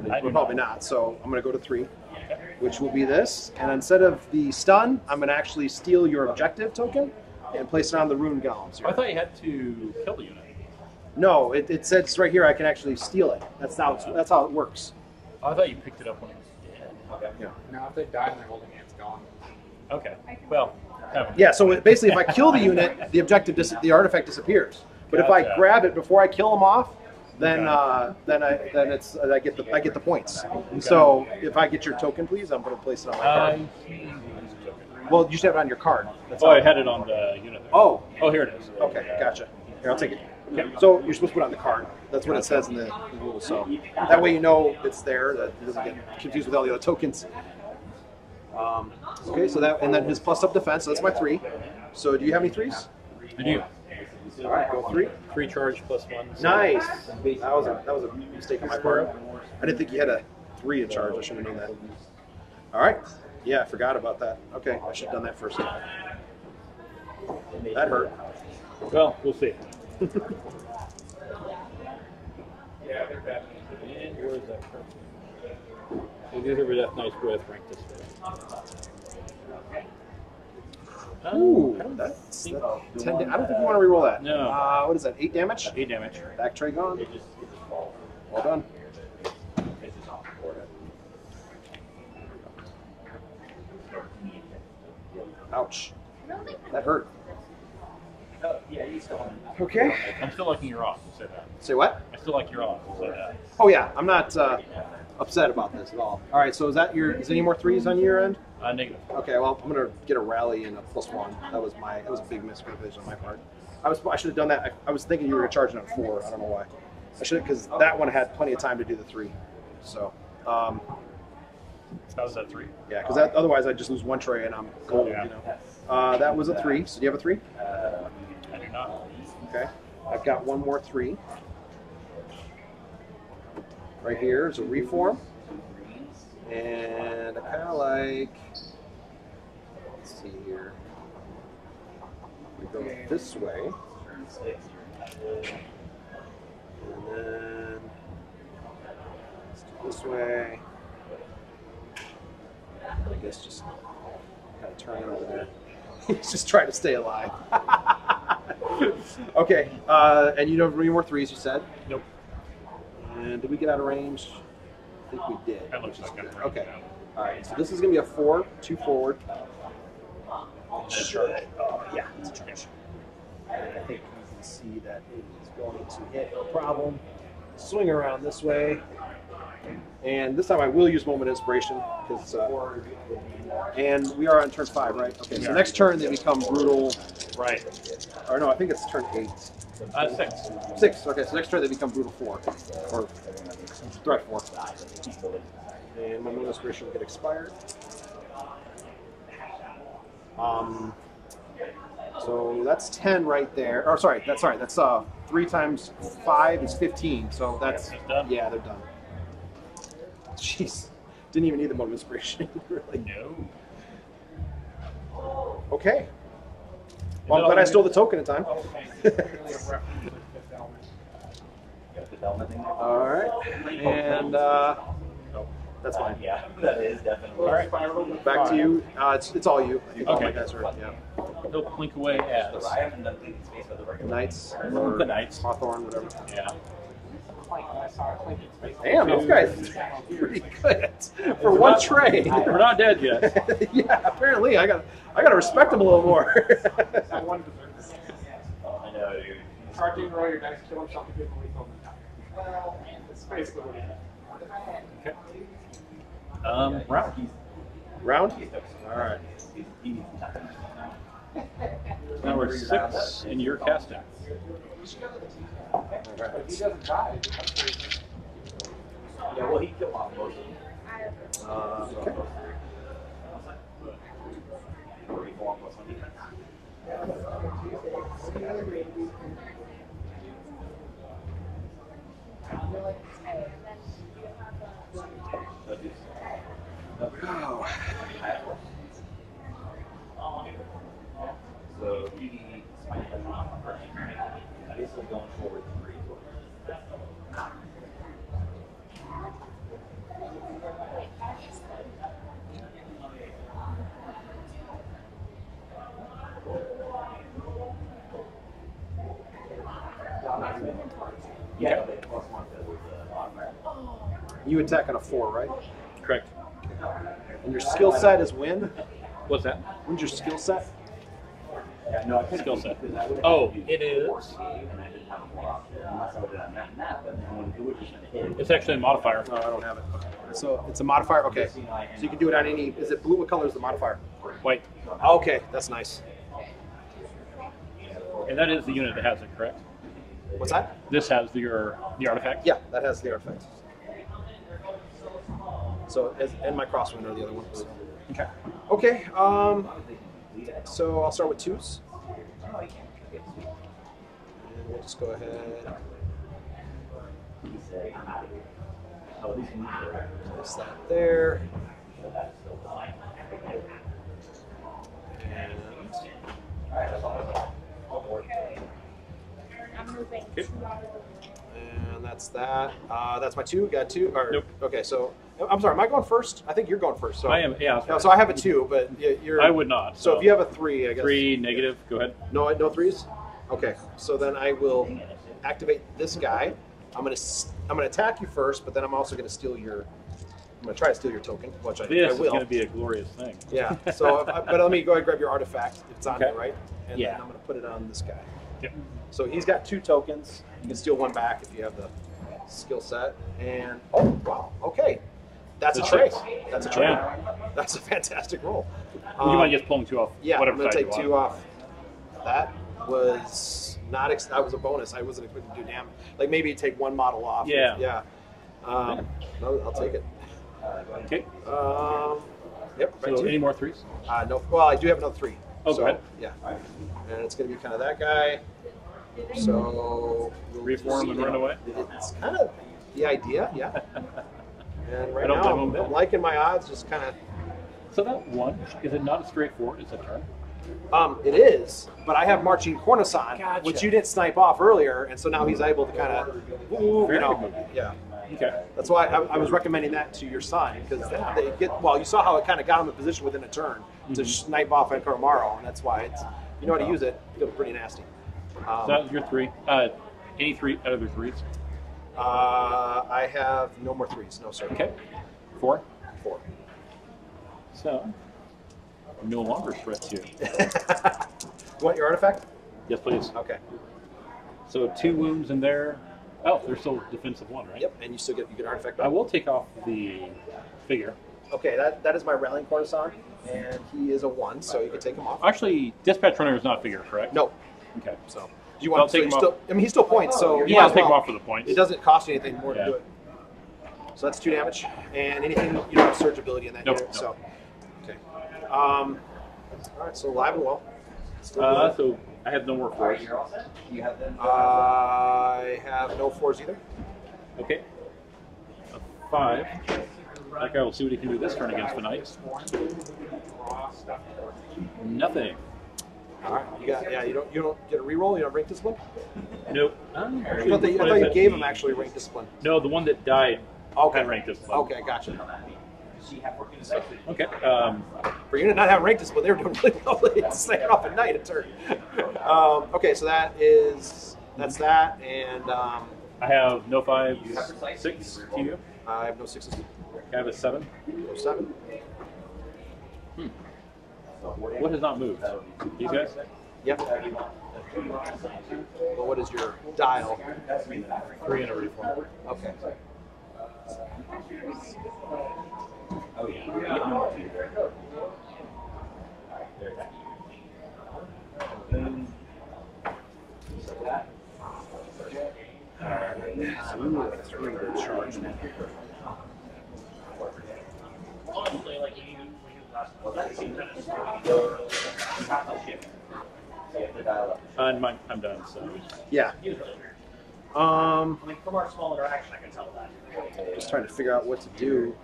I do Well, probably not. So I'm going to go to 3, which will be this. And instead of the stun, I'm going to actually steal your objective token and place it on the rune golems here. I thought you had to kill the unit. No, it says right here I can actually steal it. That's how it works. Oh, I thought you picked it up when it was dead. Okay. Yeah. Now if they die and they're holding it, it's gone. Okay. Well, kind of. Yeah. So basically, if I kill the unit, the the artifact disappears. But if I Gotcha. grab it before I kill them off, then Okay. I get the points. So if I get your token, please, I'm going to place it on my card. Well, you should have it on your card. That's Oh, all. I had it on the unit there. Oh, Oh, here it is. okay, gotcha. Here, I'll take it. Okay. So you're supposed to put it on the card. That's what it says in the rules. So that way you know it's there. That it doesn't get confused with all the other tokens. Okay, so that, and then his plus up defense. So that's my 3. So do you have any 3s? I do. All right, go 3. Free charge plus 1. Nice. That was a mistake on my part. I didn't think you had a 3 in charge. I should have known that. All right. Yeah, I forgot about that. Okay, I should have done that first. That hurt. Well, we'll see. Yeah, they're bad. And where is that card? So these are Death Knights with rank this way. Ooh, I don't that's think- 10 I don't think you want to reroll that. No. What is that? 8 damage? 8 damage. Back tray gone. Well done. Ouch. That hurt. Yeah, you still want Okay. I'm still liking your off. Say that. Say what? I still like your off. Say that. Oh yeah, I'm not upset about this at all. All right, so is any more 3s on your end? Negative. Okay, well I'm gonna get a rally and a +1. That was a big miscalculation on my part. I should have done that. I was thinking you were gonna charge it on 4. I don't know why. I should, because that one had plenty of time to do the 3. So How was that 3? yeah, because otherwise I'd just lose 1 tray and I'm gold. Yeah. You know. That was a 3. So do you have a 3? I do not. Okay. I've got one more 3. Right here is a reform. And I kind of like, let's see here. We go this way. And then let's do this way. I guess just kind of turn it over there. He's just trying to stay alive. Okay, and you don't have any more 3s, you said? Nope. And did we get out of range? I think we did. That looks which is like I'm good. right Okay. now. All right, so this is going to be a 4, 2 forward. Sure. Yeah, it's a charge. And I think you can see that it is going to hit, no problem. Swing around this way. And this time I will use Moment of Inspiration, because, and we are on turn 5, right? Okay, so next turn they become brutal. Right. Or no, I think it's turn 8. 6. 6, okay, so next turn they become brutal 4. Or threat 4. And my Moment of Inspiration will get expired. So that's 10 right there. Or sorry, that's 3 times 5 is 15. So that's That's done? yeah, they're done. Jeez, didn't even need the Moment of Inspiration. Really. No. Okay. Well, I'm glad I stole the token in time. All right, and that's fine. Yeah, that is definitely. All right. Back to you. It's all you. I think all my Okay. guys are yeah. He'll blink away as. I haven't done clean space with the regular. Knights, The Knights. Hawthorne, whatever. Yeah. Damn, those guys are pretty good for one tray. We're not dead yet. Yeah, apparently I gotta respect them a little more. That one deserves it. I know, dude. Charging, roll your dice, kill himself, and give him lethal attack. Well, that's basically what it is. Okay. Round. Round? All right. Now we're 6, and you're casting. All If right. he doesn't die, that's crazy. Yeah, well, he killed off most of them. Okay. Reform plus 1 defense. Oh. So he spiked that on first, right? Basically going forward 3. Yeah, but plus 1 because of the modifier. You attack on a 4, right? Correct. And your skill set is win? What's that? When's your skill set? Yeah, no, I couldn't Skill set. because I would have Oh, to use it is. 4C, and I didn't have a 4 option. Unless I would have done that, but then it would just hit. It's actually a modifier. No, I don't have it. So it's a modifier? Okay. So you can do it on any, is it blue? What color is the modifier? White. Okay, that's nice. And that is the unit that has it, correct? What's that? This has the artifact? Yeah, that has the artifact. So, and my crosswind are the other ones. Okay. Okay, so I'll start with 2s. And we'll just go ahead. Place that there. I'm moving. Okay. And that's that. That's my 2. Got 2. Or, Nope. Okay, so I'm sorry. Am I going first? I think you're going first. So I am, yeah. No, so I have a 2, but you're. I would not. So if you have a 3, I guess. 3 negative, go ahead. No 3s. Okay, so then I will activate this guy. I'm gonna attack you first, but then I'm also gonna steal your. I'm gonna try to steal your token, which I This is will. going to be a glorious thing. Yeah. So, but let me go ahead and grab your artifact. It's on Okay. there, right? And Yeah. then I'm gonna put it on this guy. Yep. So he's got 2 tokens. You can steal 1 back if you have the skill set. And oh wow, okay, that's a That's trade. right. That's a trade. Yeah. That's a fantastic roll. You might just pulling 2 off. Yeah, whatever I'm gonna side take you 2 want. off. That was not. That was a bonus. I wasn't equipped to do damage. Like maybe take 1 model off. Yeah. Yeah. No, I'll take it. Okay. Yep. Right So to any you. more 3s? No. Well, I do have another 3. Oh, go ahead. Yeah. And it's going to be kind of that guy. So we'll Reform and run away? It's kind of the idea, yeah. And right I don't now, blame him a bit. I'm liking my odds. Just kind of. So that 1, is it not a straightforward? It's a turn? It is, but I have marching cornichon, Gotcha. which you didn't snipe off earlier, and so now he's able to kind of, Very good. yeah. Okay. That's why I was recommending that to your son, because they get, well, you saw how it kind of got him in position within a turn to snipe off at Koromaru, and that's why it's, you know how to use it, it's pretty nasty. So that was your 3. Any 3 other 3s? I have no more 3s, no sir. Okay. 4. 4. So, no longer threat to you. You want your artifact? Yes, please. Okay. So 2 wounds in there. Oh, there's still defensive 1, right? Yep, and you still get an artifact I back. will take off the figure. Okay, that is my rallying cornichon, and he is a 1, so you can take him off. Actually, Dispatch Runner is not a figure, correct? No. Okay. So do you want I'll so take you him still, off. I mean, he still points, so Yeah, might I'll as take him well. off for the points. It doesn't cost you anything more Yeah. to do it. So that's 2 damage, and anything you don't have surge ability in that Nope, unit. nope. So okay. All right, so live and well. Still good. So I have no more 4s. You're all set? You have them? I have no 4s either. Okay. A 5. That guy will see what he can do this turn against the Knights. Nothing. All right, you got you don't get a reroll. You don't rank discipline. Nope. I thought you gave him actually rank discipline. No, the one that died Okay. had rank discipline. Okay, gotcha. Does she have 14 dice? Okay. For you to not have rank discipline, they were doing really well. They staying off at night a turn. Okay, so that's that, and I have no 5, 6 to you. I have no 6s. I have a 7. No 7. What has not moved? These guys? Yep. Well, what is your dial? 3 and a reform. Okay. Oh, yeah. You have no more 2, right? Alright, there you go. That's really good charge now. Honestly, like you I'm done. So Yeah. I mean, from our small interaction, I can tell that. Just trying to figure out what to do.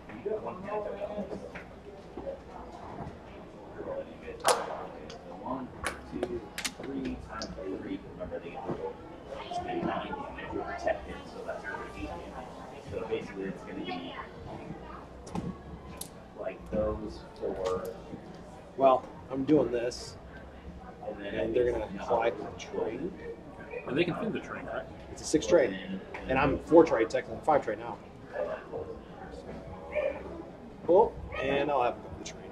One, two, 3 times 3. Remember, they get to roll. It's going to be 9 damage. You're protected, so that's your 8 damage. So basically, it's going to be like those 4. Well, I'm doing this, And then and they're going to apply the trade. and they can fin the train, right? It's a 6 trade, and I'm 4 trade technically, 5 trade now. Cool. And I'll have him go to the train.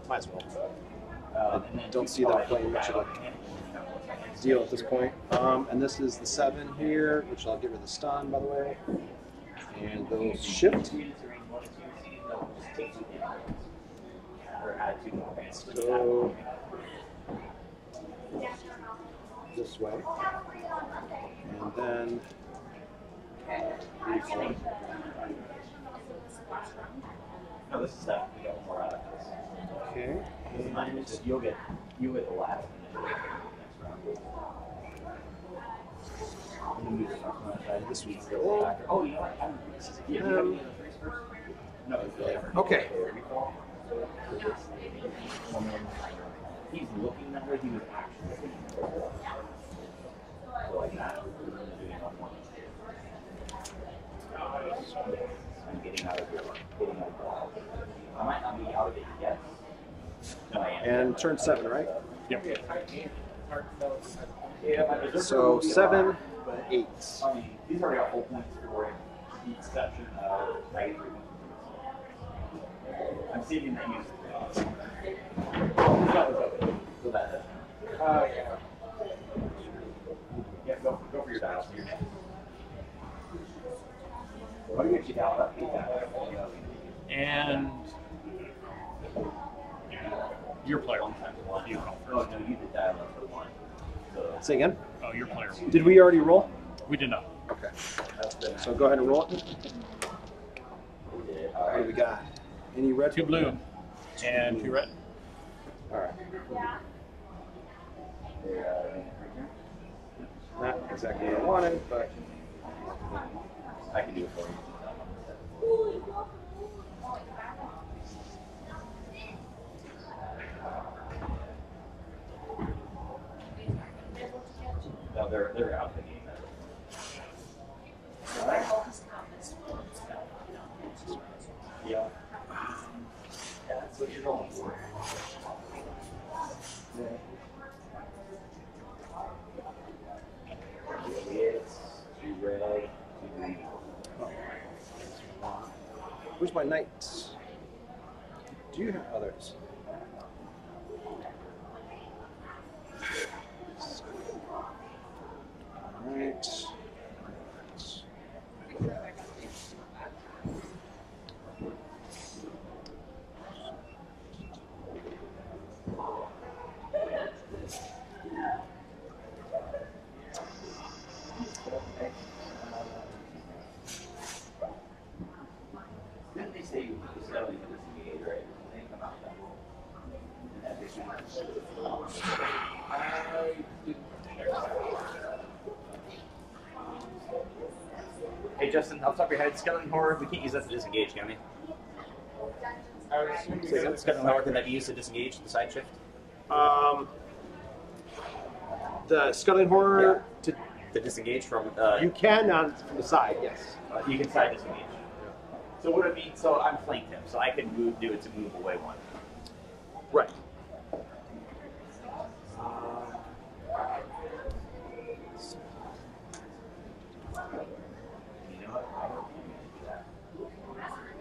Might as well. And then Don't see them playing much of a deal at this point. And this is the 7 here, which I'll get rid of the stun, by the way. And those shift. So this way. And then reform. No, this is that. We got one more out of this. Okay. And you'll get the last one. This week's the factor. Oh, you know what? You have the freeze first? No, it's the Okay. He's looking at her. He was actually so like that. I'm getting out of here. I might not be out of it yet. No, I am. And turn 7, right? Yep. So 7, 8. I mean, these already got full points for the exception of negative 3 points. I'm saving that use. So that. Yeah. Yeah, go for your dial. Your next. What do you actually dial up? And your player. You roll Oh, first. no, you did dial up for 1. So Say again? Oh, your player. Did we already roll? We did not. Okay. that's the So go ahead and roll it. we did. All What do right. we got? Any red? 2 blue and 2 red. All right. Not exactly what I wanted, but I can do it for you. No, they're out the game. Yeah. That's what you're going for. It's 2 red, 2 green. where's my knights? Do you have others? All right. Didn't they say you were selling this game, right? Think about that. Hey Justin, off the top of your head, skeleton horror, we can't use that to disengage, can we? I would assume you guys- Skeleton horror, can that be used to disengage the side shift? The scuttling horror to To disengage from you can on from the side, yes. you can side disengage. So what it means, so I'm flanked him, so I can do it to move away 1. Right. You know what? I don't do that.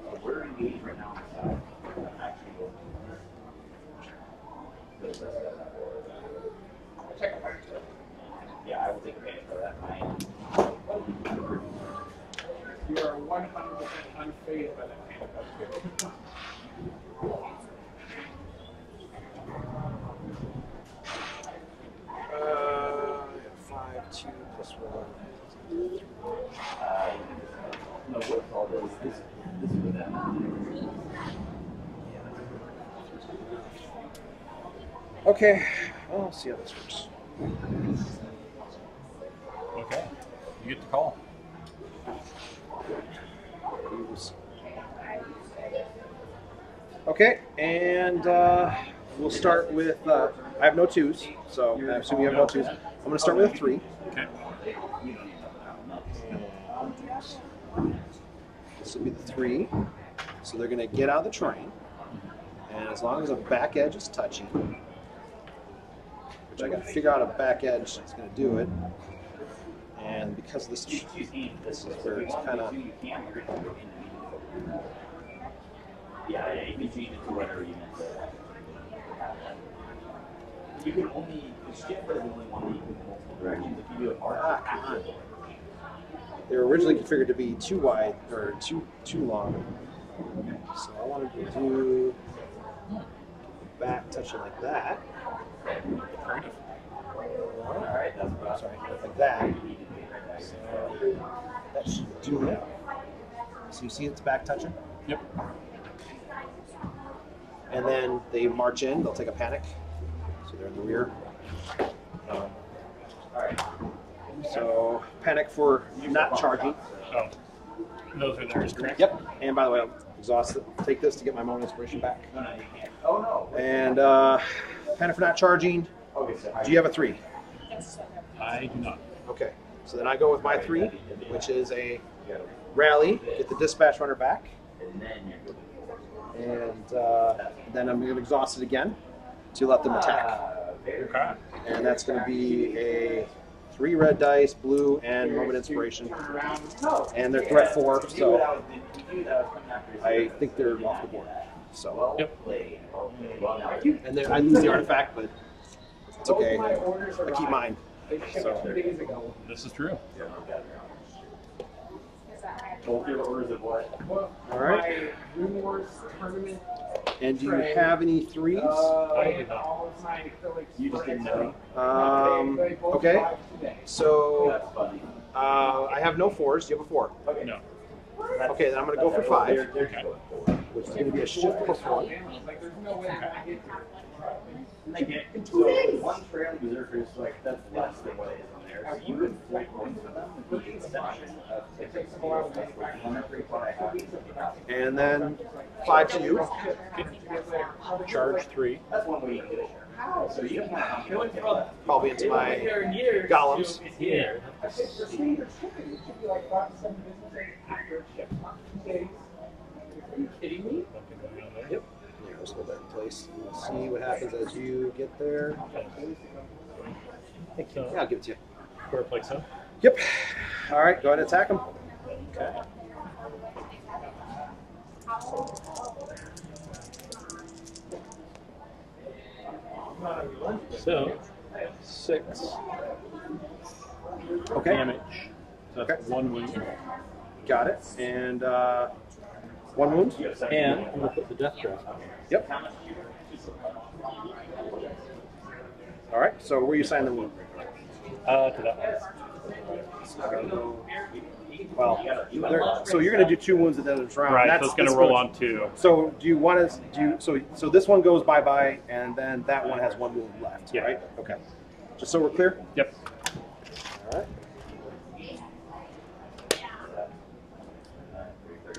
So we're engaged right now on the side. I'm actually going yeah, I will take advantage of that. You are 100% unfazed by that hand. That's good. Uh, 5, 2 plus 1. No, what's all this? This is with that. Okay, well, I'll see how this works. Okay. You get the call. Okay, and we'll start with. I have no 2s, so I assume you have no 2s. I'm going to start with a 3. Okay. This will be the 3. So they're going to get out of the train, and as long as a back edge is touching, which I got to figure out a back edge that's going to do it. And because this is where it's kind of. Yeah, you can change it to whatever you want. You can only, the shift is the only one that you can go multiple directions. If you do it hard, Come on. They were originally configured to be too wide or too long. So I wanted to do back touching like that. alright, that's what Sorry, like that. So that should do it. So you see it's back touching? Yep. And then they march in, they'll take a panic. So they're in the rear. So panic for not charging. Oh, those are theirs, correct? Yep. And by the way, I'm exhausted. Take this to get my moment inspiration back. No, you can't. Oh, no. And panic for not charging. Okay, so Do you have a 3? I do not. Okay. So then I go with my 3, which is a rally, get the dispatch runner back. And then I'm going to exhaust it again to let them attack. Okay. And that's going to be a 3 red dice, blue, and moment inspiration. And they're threat 4, so I think they're off the board. So, Yep. and then I lose the artifact, but it's okay. I keep mine. So, This is true. Both your orders of what? all right. My Rune Wars tournament. And do you have any 3s? I do not. All of my acrylics You just didn't know. Okay. So That's funny. I have no 4s. Do you have a 4? No. Okay, then I'm going to go for 5, Okay. which is going to be a shift plus 1. Like, there's no way I get So one trail berserker is like that's less than what it is on there. So you would flip points for them with the exception of if it's one of 3 what I have. And then 5 to you. Charge 3. That's one way you can do it. So you don't have to Probably into my golems. Here. Are you kidding me? Yep. Yeah, let's hold that in place. We'll see what happens as you get there. Think so. Yeah, I'll give it to you. Square like so. Yep. All right, go ahead and attack him. Okay. So, 6 Okay. damage. So that's Okay. 1 wound. Got it. And 1 wound. And I'm going to put the death grasp on. Yep. All right. So where you sign the wound? To that Well, so you're going to do 2 wounds at the end of the round. Right, That's, so it's going to this roll goes- on 2. So do you want to do so this one goes bye-bye and then that one has 1 wound left, Yeah. right? Okay. Just so we're clear? Yep. All right.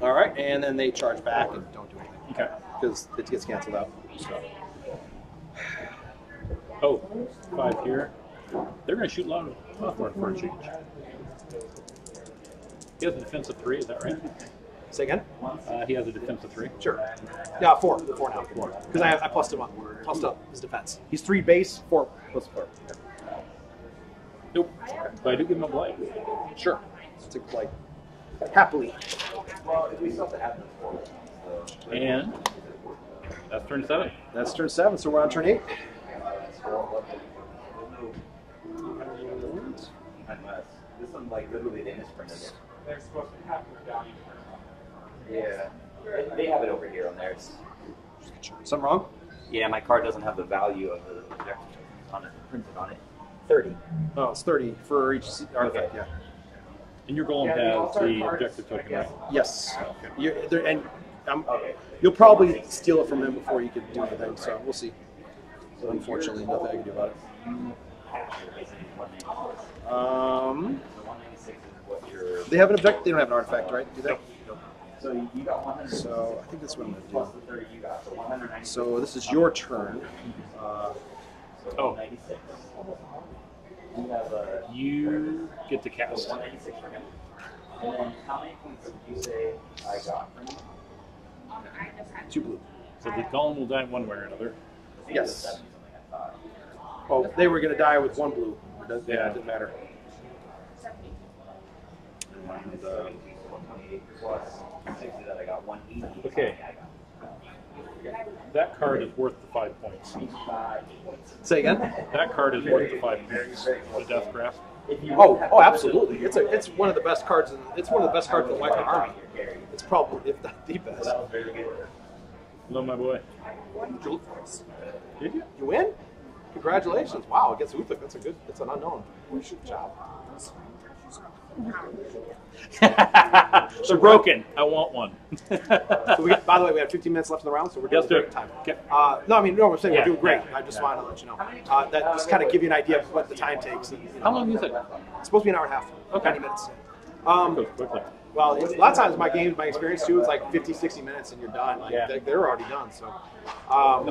All right, and then they charge back and don't do anything Okay. because it gets canceled out. So. Oh, 5 here. They're going to shoot long Hawthorne for a change. He has a defense of 3, is that right? Say again? He has a defense of 3. Sure. Yeah, 4. 4 now. 4. Because I plussed him up. Plussed up his defense. He's 3 base, 4 plus 4. Nope. But I do give him a blight. Sure. Let's take flight. Happily. Well, we still have to have this And that's turn 7. That's turn 7, so we're on turn 8. Unless this one like literally they misprinted it. They're supposed to have the value. Yeah. They have it over here on theirs. Something wrong? Yeah, my card doesn't have the value of the objective on it printed on it. 30. Oh, it's 30 for each artifact, Okay. yeah. And your golem has the objective token, right? Yes. You, there, and Okay. you'll probably steal it from him before you can do anything, so we'll see. Unfortunately, nothing I can do about it. The 196 is what you're. They have an objective. They don't have an artifact, right? Do they? Nope. So you got 100. So I think that's what I'm plus going the 30 you got. So 196. to do. So this is your turn. So Oh. 196. You have a. You get to cast. 196 for him. And then how many points did you say I got from you? 2 blue. So the golem will die one way or another. I think it was Yes. 70 something I thought. Oh, they were going to die with 1 blue. Yeah. It didn't matter. And 128 plus 60 that I got 180. Okay. That card is worth the 5 points. Say again? That card is worth the 5 points. The Death Grasp. Oh, absolutely. It's one of the best cards. It's one of the best cards in the White Army. It's probably, if not the best. Hello, my boy. Did you? You win? Congratulations! Wow, against Uthuk. That's an unknown. Good job. They're broken. I want one. So by the way, we have 15 minutes left in the round, so we're doing great time. Okay. No, we're saying Yeah, we're doing great. yeah. I just wanted to let you know. That just kind of give you an idea of what the time takes. And, How long is it? It's supposed to be an hour and a half. Okay. 90 minutes. Goes quickly. Well, a lot of times my experience too, it's like 50, 60 minutes and you're done. Like Yeah. they're already done. So, all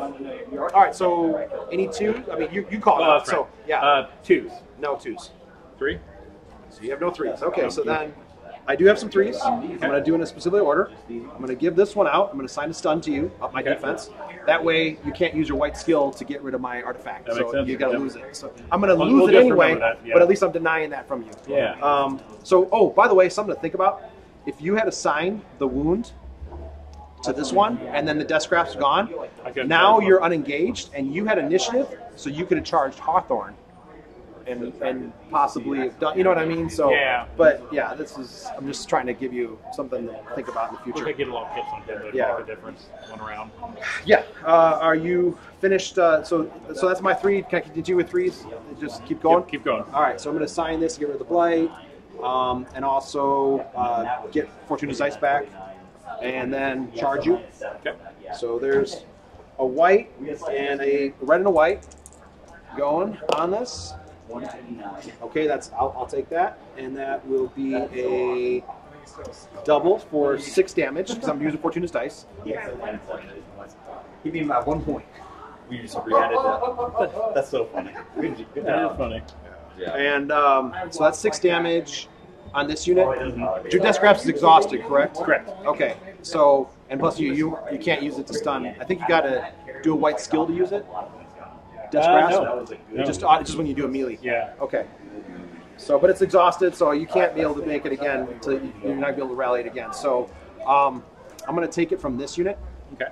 right. So any two? I mean, you call it Oh, out. that's So right. yeah, 2s. no twos. 3. So you have no threes. Okay, so then I do have some threes. I'm going to do in a specific order. I'm going to give this one out. I'm going to assign a stun to you, up my defense. That way you can't use your white skill to get rid of my artifact. That makes So sense. you got to Yep. lose it. So I'm going to We'll lose it just anyway, remember that, yeah. but at least I'm denying that from you. Yeah. So, by the way, something to think about. If you had assigned the wound to this one, and then the death scrap's gone, now you're unengaged, and you had initiative, so you could have charged Hawthorne, and possibly have done. You know what I mean? So, Yeah. But yeah, I'm just trying to give you something to think about in the We future. could get a lot of hits on him to Yeah. make a difference one round. Yeah. Are you finished? So that's my 3. Can I continue with 3s? Just keep going. Yep, keep going. All right. So I'm going to sign this to get rid of the blight, and also get Fortuna's Ice back, and then charge you. Okay. So there's a white and a red and a white going on this. Okay, I'll take that, and that will be a double for 6 damage because I'm using Fortuna's dice. He beat by 1 point. We just re-added that. That's so funny. Good That is job. funny. Yeah. And so that's 6 damage on this unit. Your death scraps is exhausted, correct? Correct. Okay. So, and plus you can't use it to stun. I think you got to do a white skill to use it. Death scraps. No. Just when you do a melee. Yeah. Okay. So, but it's exhausted, so you can't be able to make it again until you're not able to rally it again. So, I'm going to take it from this unit. Okay.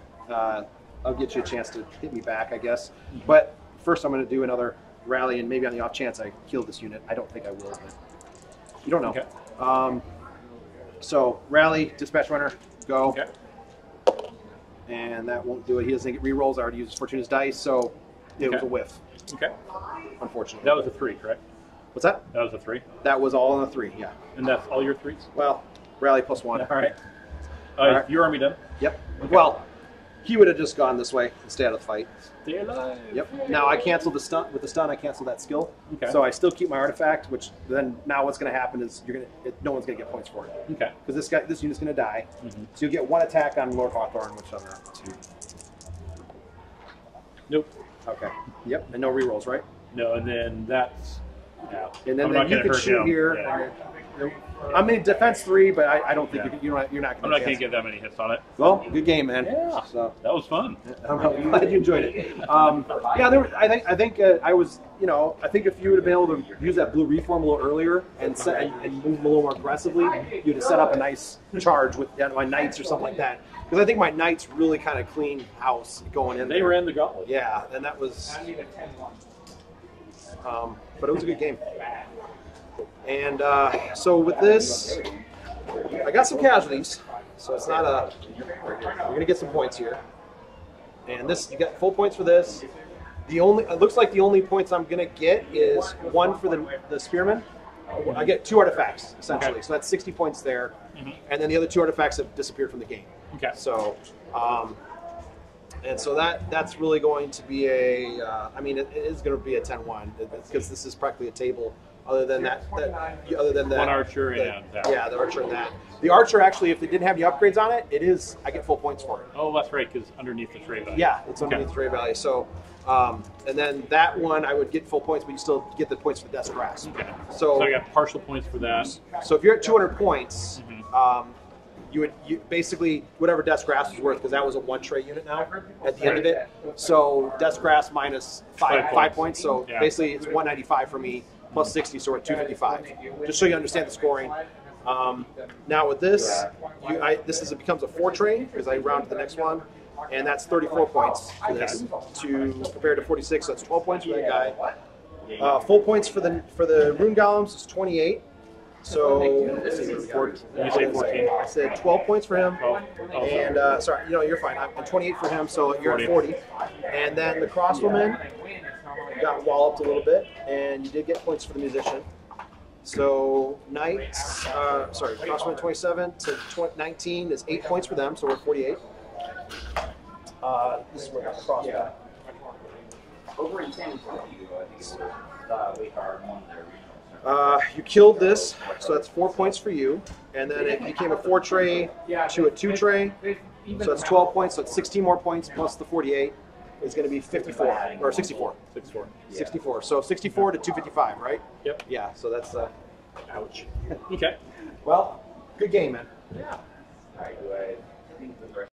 I'll get you a chance to hit me back, I guess. But first, I'm going to do another rally, and maybe on the off chance I kill this unit. I don't think I will, but you don't know. Okay. So rally, dispatch runner, go. Okay. And that won't do it. He doesn't get rerolls. I already used Fortuna's dice, so it was a whiff, Okay. unfortunately. That was a 3, correct? What's that? That was a 3. That was all on a 3, yeah. And that's all your 3s? Well, rally plus 1. All right. All right. Your army done? Yep. Well, he would have just gone this way and stay out of the fight. Stay alive. Yep. Now I canceled the stun. With the stun, I canceled that skill. Okay. So I still keep my artifact, which then now what's going to happen is no one's going to get points for it. Okay. Because this unit's going to die. Mm-hmm. So you get 1 attack on Lord Hawthorne, which I'm not 2. Nope. Okay. Yep. And no rerolls, right? No, and then that's. Yeah. And then, I'm then not you gonna can hurt shoot him. here. Yeah. I'm in defense 3, but I don't think Yeah. you're not going I'm not going to get that many hits on it. Well, good game, man. Yeah. So. That was fun. I'm glad you enjoyed it. Yeah, I think I was, I think if you would have been able to use that blue reform a little earlier and move a little more aggressively, you'd have set up a nice charge with my knights or something like that. Because I think my knights really kind of clean house going in. They there. ran the gauntlet. Yeah, and that was. But it was a good game. And so with this, I got some casualties. So it's not a. We're gonna get some points here. And this, you got full points for this. It looks like the only points I'm gonna get is 1 for the spearman. I get 2 artifacts essentially, Okay. so that's 60 points there. And then the other 2 artifacts have disappeared from the game. Okay. So, and so that's really going to be a. I mean, it is going to be a 10-1 because this is practically a table. Other than that, other than that, One archer and that. Yeah, the archer and that. The archer actually, if they didn't have any upgrades on it, I get full points for it. Oh, that's right, because underneath the trade value. Yeah, it's underneath the trade value. So, and then that one I would get full points, but you still get the points for the death grasp. Okay. So I got partial points for that. So if you're at 200 points, you basically whatever Death's Grasp is worth, because that was a 1 trait unit now at the end of it. So Death's Grasp minus 5 points. So Yeah. basically it's 195 for me plus 60, so we're at 255. Just so you understand the scoring. Now with this, it becomes a 4 trait because I round to the next one. and that's 34 points for this. To compared to 46, so that's 12 points for that guy. Full points for the rune golems is 28. So let's see, You say 14. I said 12 points for him, and sorry, you're fine. And 28 for him, so you're at 40. And then the crossbowman got walloped a little bit, and you did get points for the musician. So knights, crossbowman 27 to 19 is 8 points for them, so we're at 48. This is where the crossbow. Over in San Antonio, I think it was way hard one of their regionals. You killed this, so that's 4 points for you. And then it became a 4 tray to a 2 tray, so that's 12 points. So it's 16 more points plus the 48 is going to be 54 or 64. 64. 64. So 64 to 255, right? Yep. Yeah. So that's Ouch. Okay. well, good game, man. Yeah. All right, do I think the rest